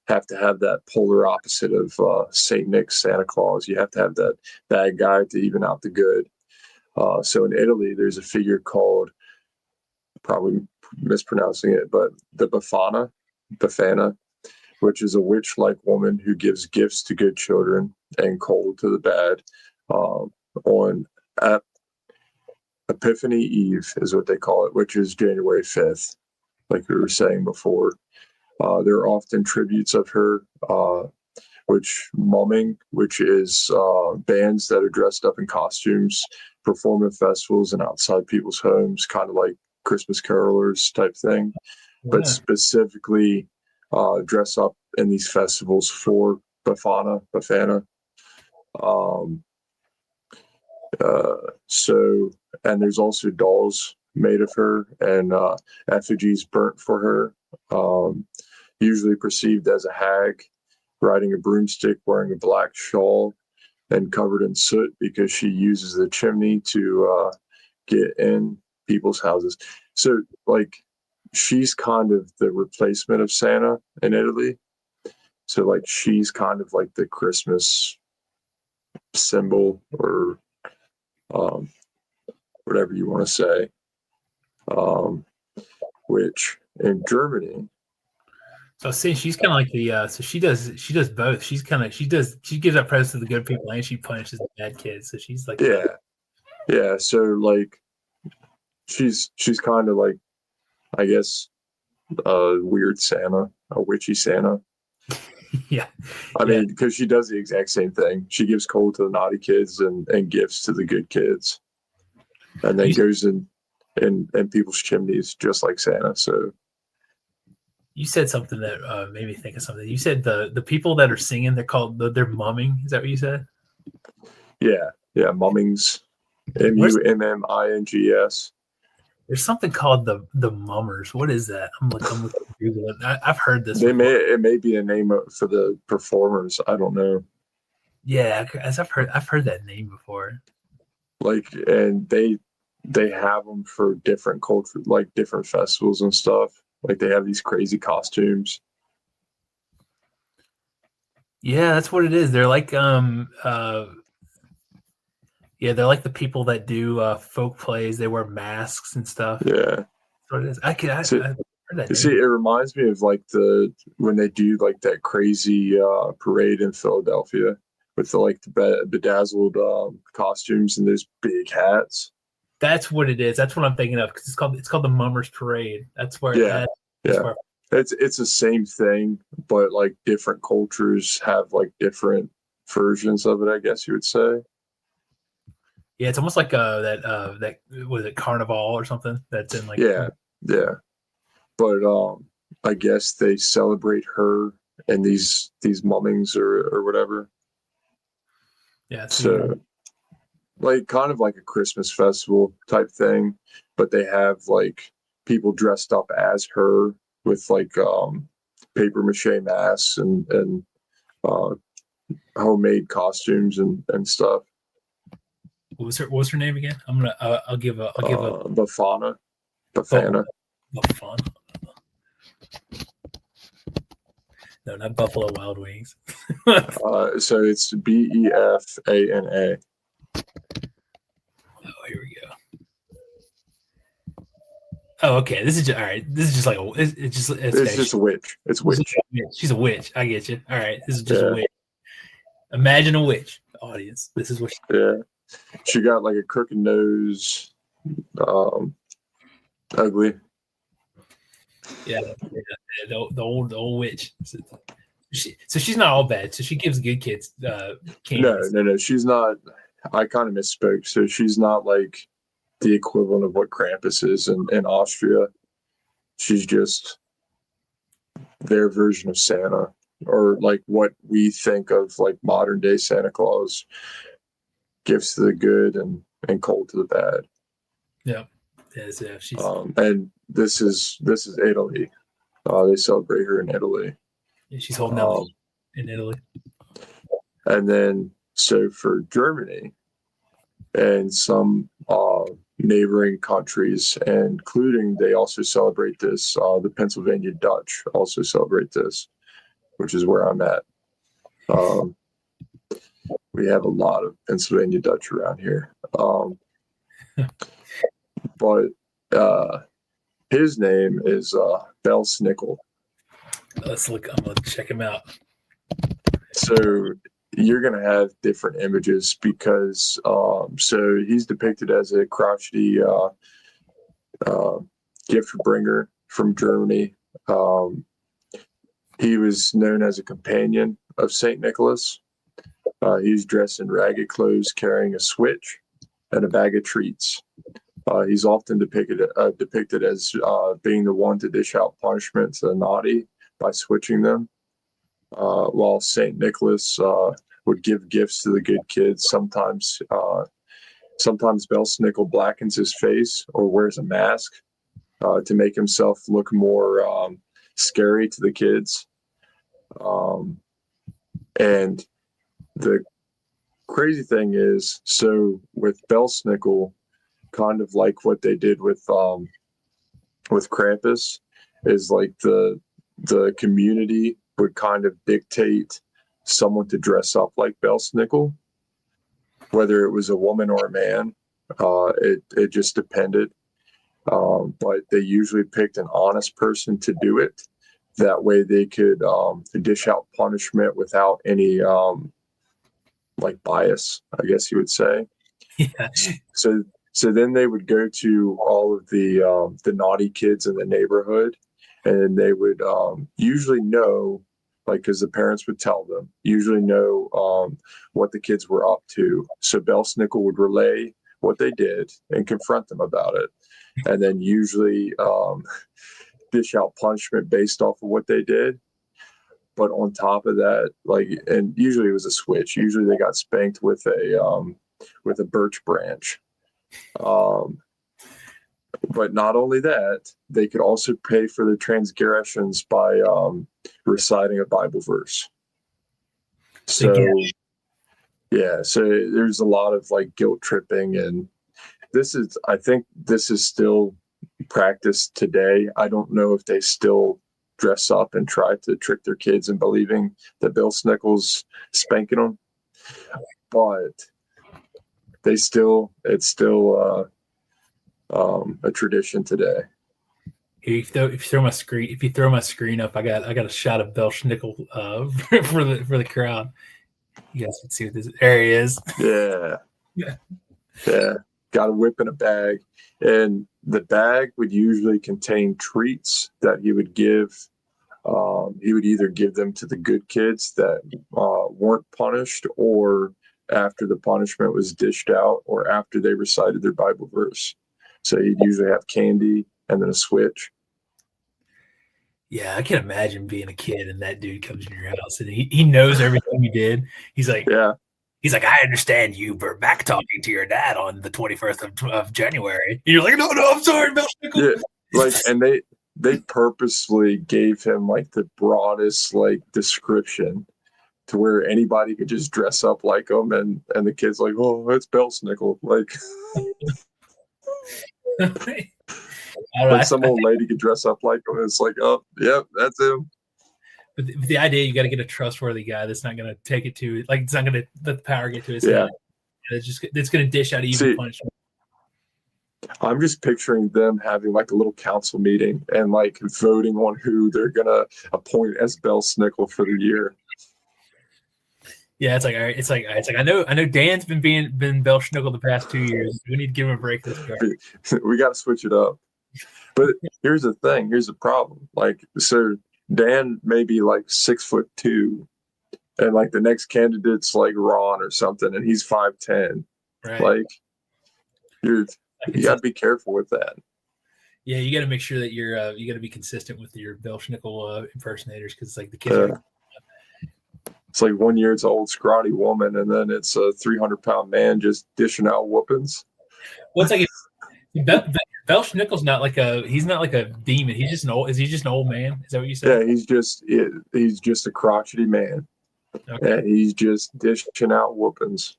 have to have that polar opposite of Saint Nick, Santa Claus. You have to have that bad guy to even out the good. So in Italy, there's a figure called, probably mispronouncing it, but the Befana, which is a witch-like woman who gives gifts to good children and cold to the bad. On Epiphany Eve is what they call it, which is January 5th, like we were saying before. There are often tributes of her, mumming, which is bands that are dressed up in costumes, perform at festivals and outside people's homes, kind of like Christmas carolers type thing, but specifically dress up in these festivals for Befana. And there's also dolls made of her and effigies burnt for her, usually perceived as a hag, riding a broomstick, wearing a black shawl, and covered in soot because she uses the chimney to get in people's houses. So, like, she's kind of the replacement of Santa in Italy. So, like, she's kind of like the Christmas symbol, or whatever you want to say. Which in Germany. So see, she's kind of like the so she does both. She gives up presents to the good people and she punishes the bad kids. So she's like yeah. So like she's kind of like, I guess, a weird Santa, a witchy Santa. Yeah. I mean, because she does the exact same thing. She gives coal to the naughty kids and gifts to the good kids, and then goes in people's chimneys just like Santa. So you said something that made me think of something. You said the people that are singing, they're mumming. Is that what you said? Yeah, mummings. MUMMINGS. There's something called the mummers. What is that? I'm looking Google it. I've heard this. It may be a name for the performers. I don't know. Yeah, as I've heard that name before. Like, and they have them for different culture, like different festivals and stuff. Like they have these crazy costumes. Yeah, that's what it is. They're like Yeah, they're like the people that do folk plays. They wear masks and stuff. Yeah. That's what it is. I So, heard that you see, name. it reminds me of like when they do like that crazy parade in Philadelphia with the bedazzled costumes and those big hats. That's what it is. That's what I'm thinking of because it's called the Mummers Parade. That's where Yeah, that's yeah. where. It's the same thing, but like different cultures have like different versions of it, I guess you would say. Yeah, it's almost like that was it Carnival or something that's in like Yeah, yeah. But I guess they celebrate her and these mummings or whatever. yeah. So like kind of like a Christmas festival type thing, but they have like people dressed up as her with like paper mache masks and uh, homemade costumes and stuff. what was her name again? I'm gonna I'll give a Bafana. Buffon. No, not Buffalo Wild Wings. So it's Befana. Oh, here we go. Oh, okay. This is just all right. This is just like it's just It's just a witch. It's a witch. She's a witch. I get you. All right. This is just a Yeah, witch. Imagine a witch, audience. This is what. yeah. She got like a crooked nose. Um, ugly. Yeah, the old witch. So she's not all bad. So she gives good kids candies. No. She's not. I kind of misspoke. So she's not like the equivalent of what Krampus is in Austria. She's just their version of Santa, or like what we think of like modern day Santa Claus. Gifts to the good and cold to the bad. Yeah, yeah. She's And this is Italy. They celebrate her in Italy. she's holding out Um, in Italy. and then so for Germany and some neighboring countries, including they also celebrate this. The Pennsylvania Dutch also celebrate this, which is where I'm at. Um, we have a lot of Pennsylvania Dutch around here. But his name is Belsnickel. Let's look. I'm gonna check him out. So you're going to have different images because so he's depicted as a crotchety uh, gift bringer from Germany. Um, he was known as a companion of Saint Nicholas. He's dressed in ragged clothes, carrying a switch and a bag of treats. He's often depicted as being the one to dish out punishment to the naughty by switching them, while Saint Nicholas would give gifts to the good kids. Sometimes Belsnickel blackens his face or wears a mask to make himself look more scary to the kids. And the crazy thing is, so with Belsnickel, kind of like what they did with Krampus, is like the community would kind of dictate someone to dress up like Belsnickel, whether it was a woman or a man. It just depended. But they usually picked an honest person to do it. That way they could dish out punishment without any like bias, I guess you would say. Yeah. So then they would go to all of the naughty kids in the neighborhood, and they would usually know, like, because the parents would tell them, usually know what the kids were up to. So Belsnickel would relay what they did and confront them about it, and then usually dish out punishment based off of what they did. But on top of that, like, and usually it was a switch. Usually they got spanked with a birch branch. But not only that, they could also pay for their transgressions by reciting a Bible verse. So yeah, so there's a lot of like guilt tripping, and I think this is still practiced today. I don't know if they still dress up and try to trick their kids in believing that Belsnickel's spanking them, but it's still a tradition today. If you throw my screen up, I got a shot of Belschnickel for the crowd. You guys can see what this. There he is. Yeah. Yeah. Yeah. Got a whip in a bag. And the bag would usually contain treats that he would give. He would either give them to the good kids that weren't punished, or after the punishment was dished out, or after they recited their Bible verse. So he'd usually have candy and then a switch. Yeah, I can imagine being a kid and that dude comes in your house and he knows everything you did. He's like, Yeah. I understand you were back talking to your dad on the 21st of January. And you're like, no, I'm sorry, Belschnickel. Yeah, like, and they purposely gave him like the broadest like description to where anybody could just dress up like him, and the kid's like, oh, it's Belschnickel. Like, like some old lady could dress up like him, and it's like, oh, yep, that's him. But the idea, you got to get a trustworthy guy that's not going to take it to, like, it's not going to let the power get to his head. It's going to dish out even punishment. I'm just picturing them having like a little council meeting and like voting on who they're gonna appoint as Belschnickel for the year. Yeah, it's like, all right, it's like I know Dan's been Belschnickel the past 2 years. We need to give him a break this year. We got to switch it up. But here's the thing. Here's the problem. Like, so Dan may be like 6'2", and like the next candidate's like Ron or something, and he's 5'10". Right. Like, you got to be careful with that. Yeah, you got to make sure that you got to be consistent with your Belschnickel impersonators, because it's like the kids. It's like 1 year it's an old scrawny woman, and then it's a 300-pound man just dishing out whoopings. Well, it's like Belschnickel's not like he's not like a demon. He's just is he just an old man? Is that what you said? Yeah, he's just a crotchety man. Okay. And he's just dishing out whoopings.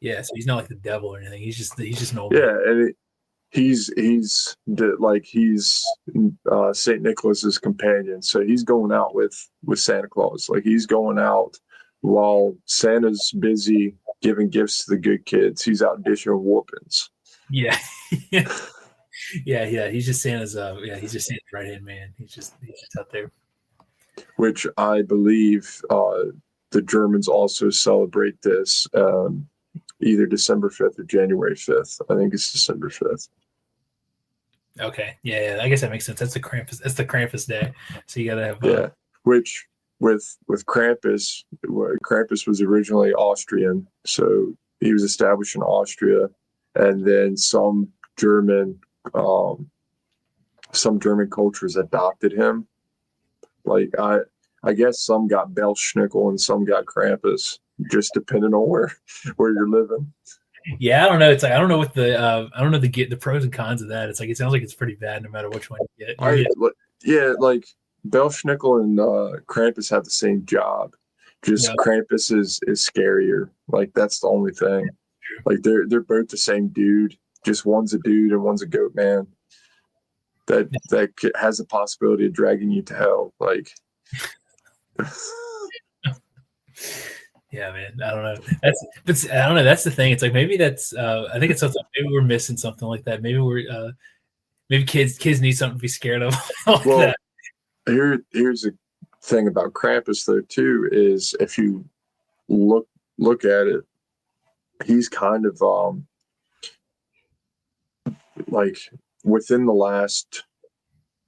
Yeah, so he's not like the devil or anything. He's just an old man. Yeah, and he's St. Nicholas's companion. So he's going out with Santa Claus. Like, he's going out while Santa's busy giving gifts to the good kids. He's out dishing whoopings. Yeah. yeah. He's just Santa's he's just Santa's right-hand man. He's just out there. Which I believe the Germans also celebrate this either December 5th or January 5th. I think it's December 5th. Okay. Yeah, I guess that makes sense. That's the Krampus day. So you gotta have which with Krampus was originally Austrian, so he was established in Austria, and then some German cultures adopted him. Like, I guess some got Belschnickel and some got Krampus, just depending on where you're living. Yeah, I don't know. It's like I don't know what the pros and cons of that. It's like it sounds like it's pretty bad no matter which one you get. Like Belschnickel and Krampus have the same job. Just Krampus is scarier. Like, that's the only thing. Like, they're both the same dude. Just one's a dude and one's a goat man. That has the possibility of dragging you to hell. Like. Yeah, man. I don't know. I don't know. That's the thing. It's like maybe that's. I think it's something. Maybe we're missing something like that. Maybe we're. Maybe kids need something to be scared of. Well, here's the thing about Krampus though too, is if you look at it, he's kind of like within the last,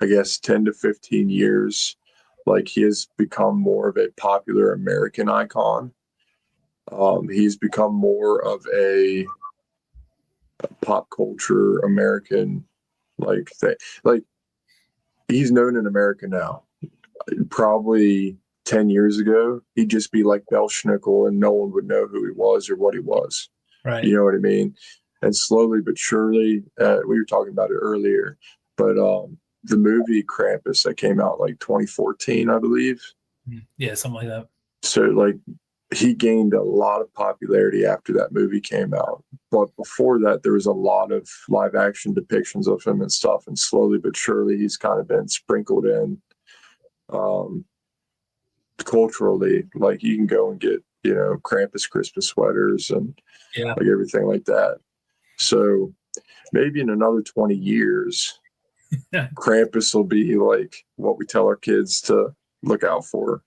I guess, 10 to 15 years, like, he has become more of a popular American icon. He's become more of a pop culture American like thing. Like, he's known in America now. Probably 10 years ago, he'd just be like Belschnickel and no one would know who he was or what he was. Right. You know what I mean? And slowly but surely, we were talking about it earlier, but the movie Krampus that came out like 2014, I believe. Yeah, something like that. So like, he gained a lot of popularity after that movie came out. But before that, there was a lot of live action depictions of him and stuff. And slowly but surely, he's kind of been sprinkled in culturally. Like, you can go and get Krampus Christmas sweaters and Yeah. like everything like that. So maybe in another 20 years, Krampus will be like what we tell our kids to look out for.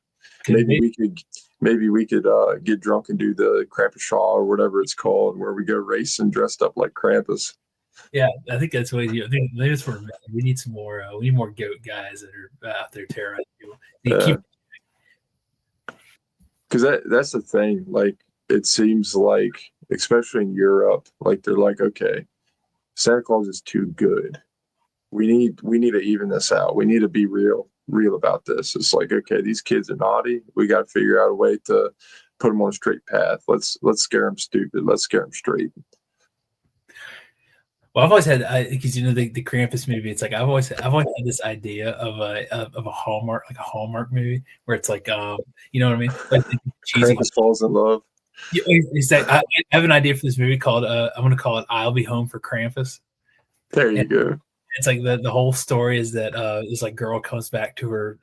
Maybe we could get drunk and do the Krampus Shaw or whatever it's called, where we go racing dressed up like Krampus. Yeah, I think that's what I think that's where we need some more. We need more goat guys that are out there terrorizing people. Because that's the thing. Like, it seems like, especially in Europe, like they're like, okay, Santa Claus is too good. We need to even this out. We need to be real about this. It's like, okay, these kids are naughty. We got to figure out a way to put them on a straight path. Let's scare them stupid. Let's scare them straight. Well, I've always had because the Krampus movie. It's like I've always had this idea of a Hallmark movie where it's like you know what I mean, like cheesy. Krampus falls in love. Yeah, I have an idea for this movie called I'm going to call it "I'll Be Home for Krampus." There you go. It's like the whole story is that this like girl come back to her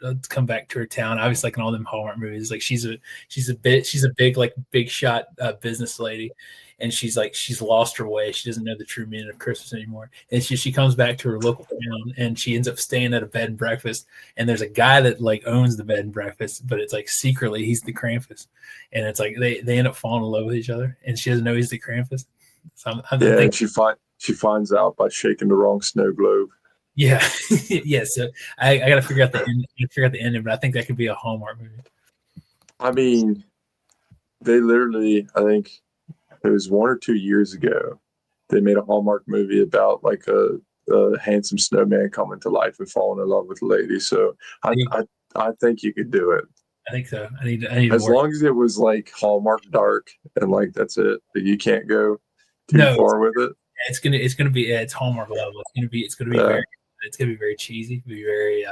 town. Obviously, like in all them Hallmark movies, like she's a big shot business lady, and she's lost her way. She doesn't know the true meaning of Christmas anymore, and she comes back to her local town, and she ends up staying at a bed and breakfast. And there's a guy that like owns the bed and breakfast, but it's like secretly he's the Krampus, and it's like they end up falling in love with each other, and she doesn't know he's the Krampus. So I'm thinking, and she finds out by shaking the wrong snow globe. Yeah, yeah. So I got to figure out the ending, but I think that could be a Hallmark movie. I mean, they literally, I think it was 1 or 2 years ago, they made a Hallmark movie about like a handsome snowman coming to life and falling in love with a lady. So I think you could do it. I think so. I need as long as it was like Hallmark dark and like that's it. But you can't go too far with it. It's gonna be it's Hallmark level. It's gonna be very cheesy. It'll be very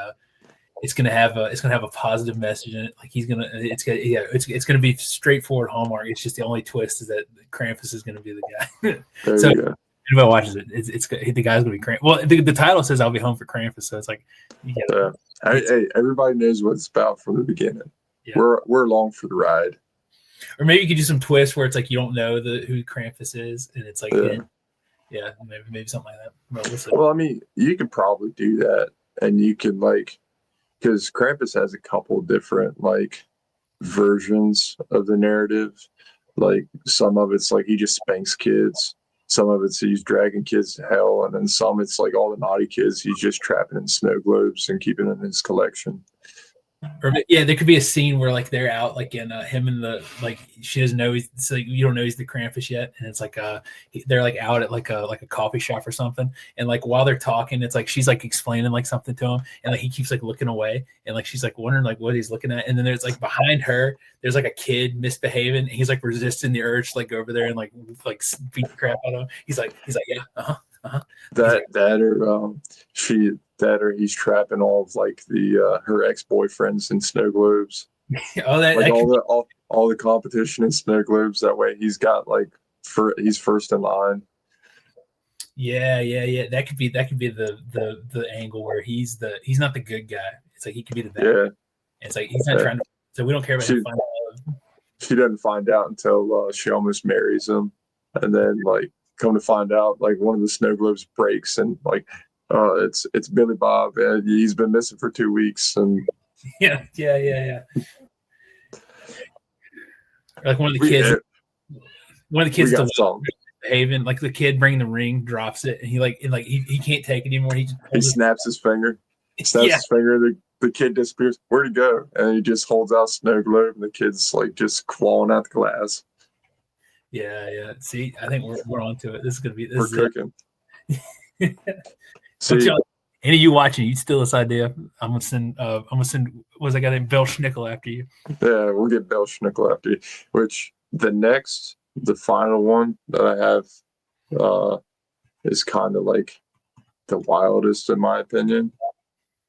it's gonna have a positive message in it. Like it's gonna be straightforward Hallmark. It's just the only twist is that Krampus is gonna be the guy. So if anybody watches it, it's the guy's gonna be Krampus. Well, the title says "I'll be home for Krampus," so it's like hey, everybody knows what it's about from the beginning. Yeah. We're along for the ride. Or maybe you could do some twist where it's like you don't know who Krampus is, and it's like maybe something like that. Well, I mean, you could probably do that, and you can like, because Krampus has a couple different like versions of the narrative. Like some of it's like he just spanks kids, some of it's he's dragging kids to hell, and then some it's like all the naughty kids he's just trapping in snow globes and keeping in his collection. Or there could be a scene where like they're out like in him and the like she doesn't know it's like you don't know he's the Krampus yet, and it's like they're like out at like a coffee shop or something, and like while they're talking it's like she's like explaining like something to him, and like he keeps like looking away, and like she's like wondering like what he's looking at, and then there's like behind her there's like a kid misbehaving, and he's like resisting the urge to like go over there and like beat the crap out of him. He's like yeah That or he's trapping all of like the her ex-boyfriends in snow globes. Oh, like all the competition in snow globes. That way he's got like he's first in line. Yeah. That could be the angle where he's not the good guy. It's like he could be the bad guy. It's like he's not trying to. So we don't care about him finding out. She doesn't find out until she almost marries him, and then like come to find out like one of the snow globes breaks and like. It's Billy Bob, and he's been missing for 2 weeks, and yeah. Like one of the kids behaving like the kid bringing the ring, drops it, and he can't take it anymore. He snaps his finger. His finger. The kid disappears. Where'd he go? And he just holds out a snow globe, and the kid's like just clawing out the glass. Yeah. See, I think we're onto it. This is gonna be. We're cooking. See, any of you watching, you steal this idea. I'm gonna send what's that guy named Bel Schnickel after you. Yeah, we'll get Bel Schnickel after you. Which the final one that I have is kind of like the wildest in my opinion.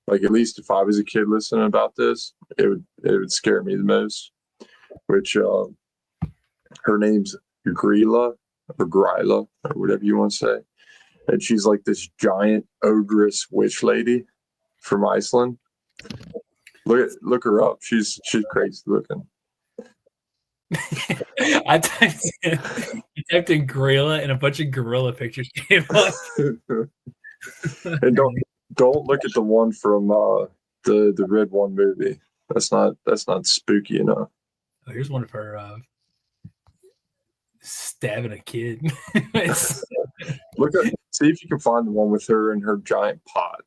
Like at least if I was a kid listening about this, it would scare me the most. Which her name's Gryla or whatever you want to say. And she's like this giant ogress witch lady from Iceland. Look her up. She's crazy looking. I typed in gorilla, and a bunch of gorilla pictures came up. And don't look at the one from the Red One movie. That's not spooky enough. Oh, here's one of her stabbing a kid. See if you can find the one with her in her giant pot.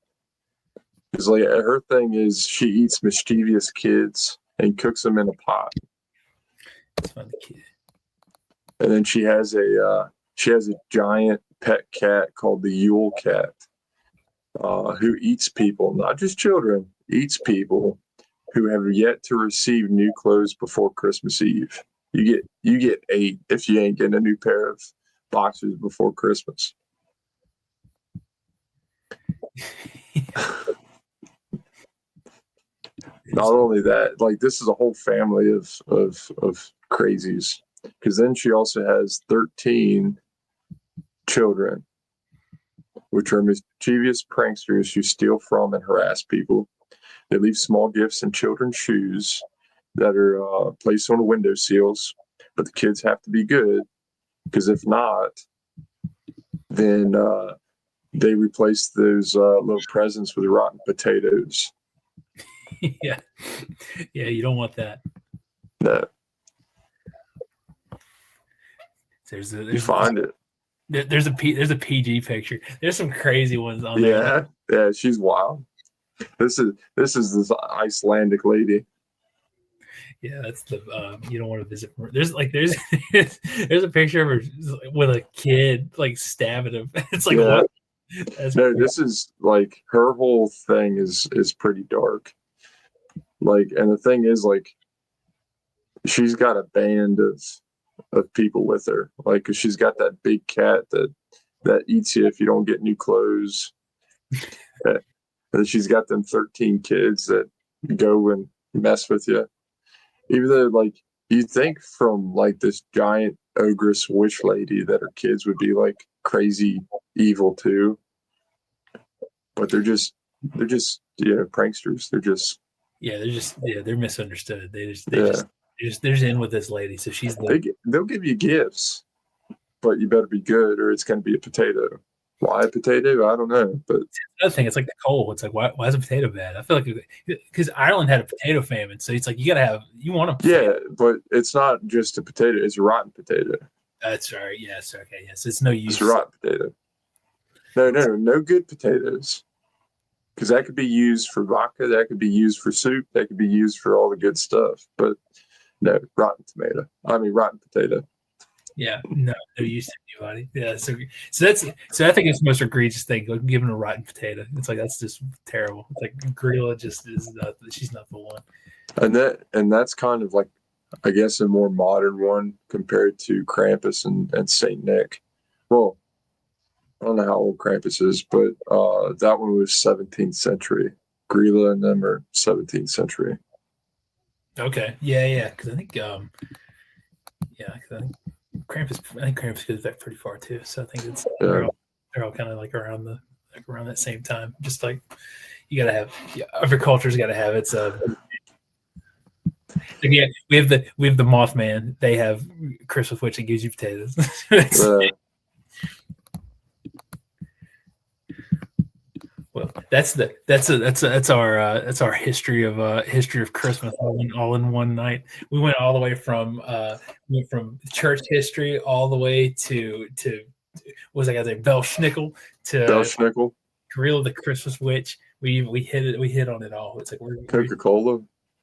Because like her thing is she eats mischievous kids and cooks them in a pot. Let's find the kid. And then she has a giant pet cat called the Yule cat, who eats people, not just children, eats people who have yet to receive new clothes before Christmas Eve. You get 8 if you ain't getting a new pair of boxers before Christmas. Not only that, like this is a whole family of crazies. Because then she also has 13 children, which are mischievous pranksters who steal from and harass people. They leave small gifts in children's shoes that are placed on the window seals, but the kids have to be good, because if not, then they replace those little presents with rotten potatoes. Yeah, you don't want that. No. There's find it. There's a PG picture. There's some crazy ones on there. Yeah, she's wild. This is this Icelandic lady. Yeah, that's the you don't want to visit. There's a picture of her with a kid like stabbing him. It's like what? No, this is like her whole thing is pretty dark. Like, and the thing is, like, she's got a band of people with her. Like, 'cause she's got that big cat that eats you if you don't get new clothes. And she's got them 13 kids that go and mess with you. Even though, like, you'd think from like this giant ogress witch lady that her kids would be like crazy evil too. But they're just pranksters. They're misunderstood. They're in with this lady, so she's they'll give you gifts, but you better be good or it's going to be a potato. Why a potato? I don't know. But another thing, it's like the coal. It's like why is a potato bad? I feel like because Ireland had a potato famine, so it's like you want a potato. Yeah, but it's not just a potato; it's a rotten potato. That's right. Yes. Okay. Yes. It's no use. It's a rotten potato. No good potatoes. Because that could be used for vodka, that could be used for soup, that could be used for all the good stuff. But no, rotten potato. Yeah, no use to anybody. Yeah, so I think it's the most egregious thing, like giving a rotten potato. It's like that's just terrible. It's like Gorilla just is not. She's not the one. And that's kind of like, I guess, a more modern one compared to Krampus and Saint Nick. Well, I don't know how old Krampus is, but that one was 17th century. Grilla and them are 17th century. Okay, yeah, because I think Krampus goes back pretty far too. So I think they're all kind of like around that same time. Just like you gotta have every culture's got to have its. Yeah, we have the Mothman. They have Christmas witch that gives you potatoes. Well, that's our history of Christmas all in one night. We went all the way from church history all the way to what was that guy's name? Belschnickel to Gorilla the Christmas Witch. We hit on it all. It's like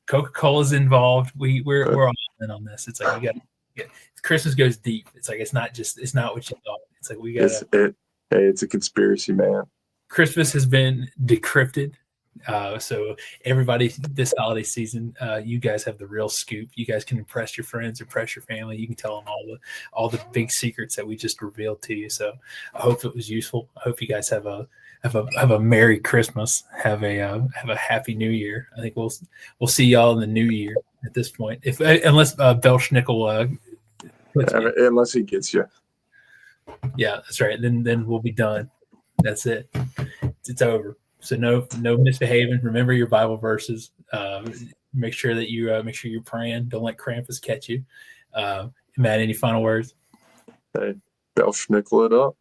Coca-Cola's involved. We're all in on this. It's like Christmas goes deep. It's like it's not what you thought. It's like we got it's a conspiracy, man. Christmas has been decrypted. So everybody this holiday season, you guys have the real scoop. You guys can impress your friends, impress your family. You can tell them all the big secrets that we just revealed to you. So I hope it was useful. I hope you guys have a Merry Christmas. Have a Happy New Year. I think we'll see y'all in the new year at this point. Unless Belschnickel unless he gets you. Yeah, that's right. Then we'll be done. That's it. It's over. So no misbehaving. Remember your Bible verses. Make sure that you're praying. Don't let Krampus catch you. Matt, any final words? Hey, Bell schnickle it up.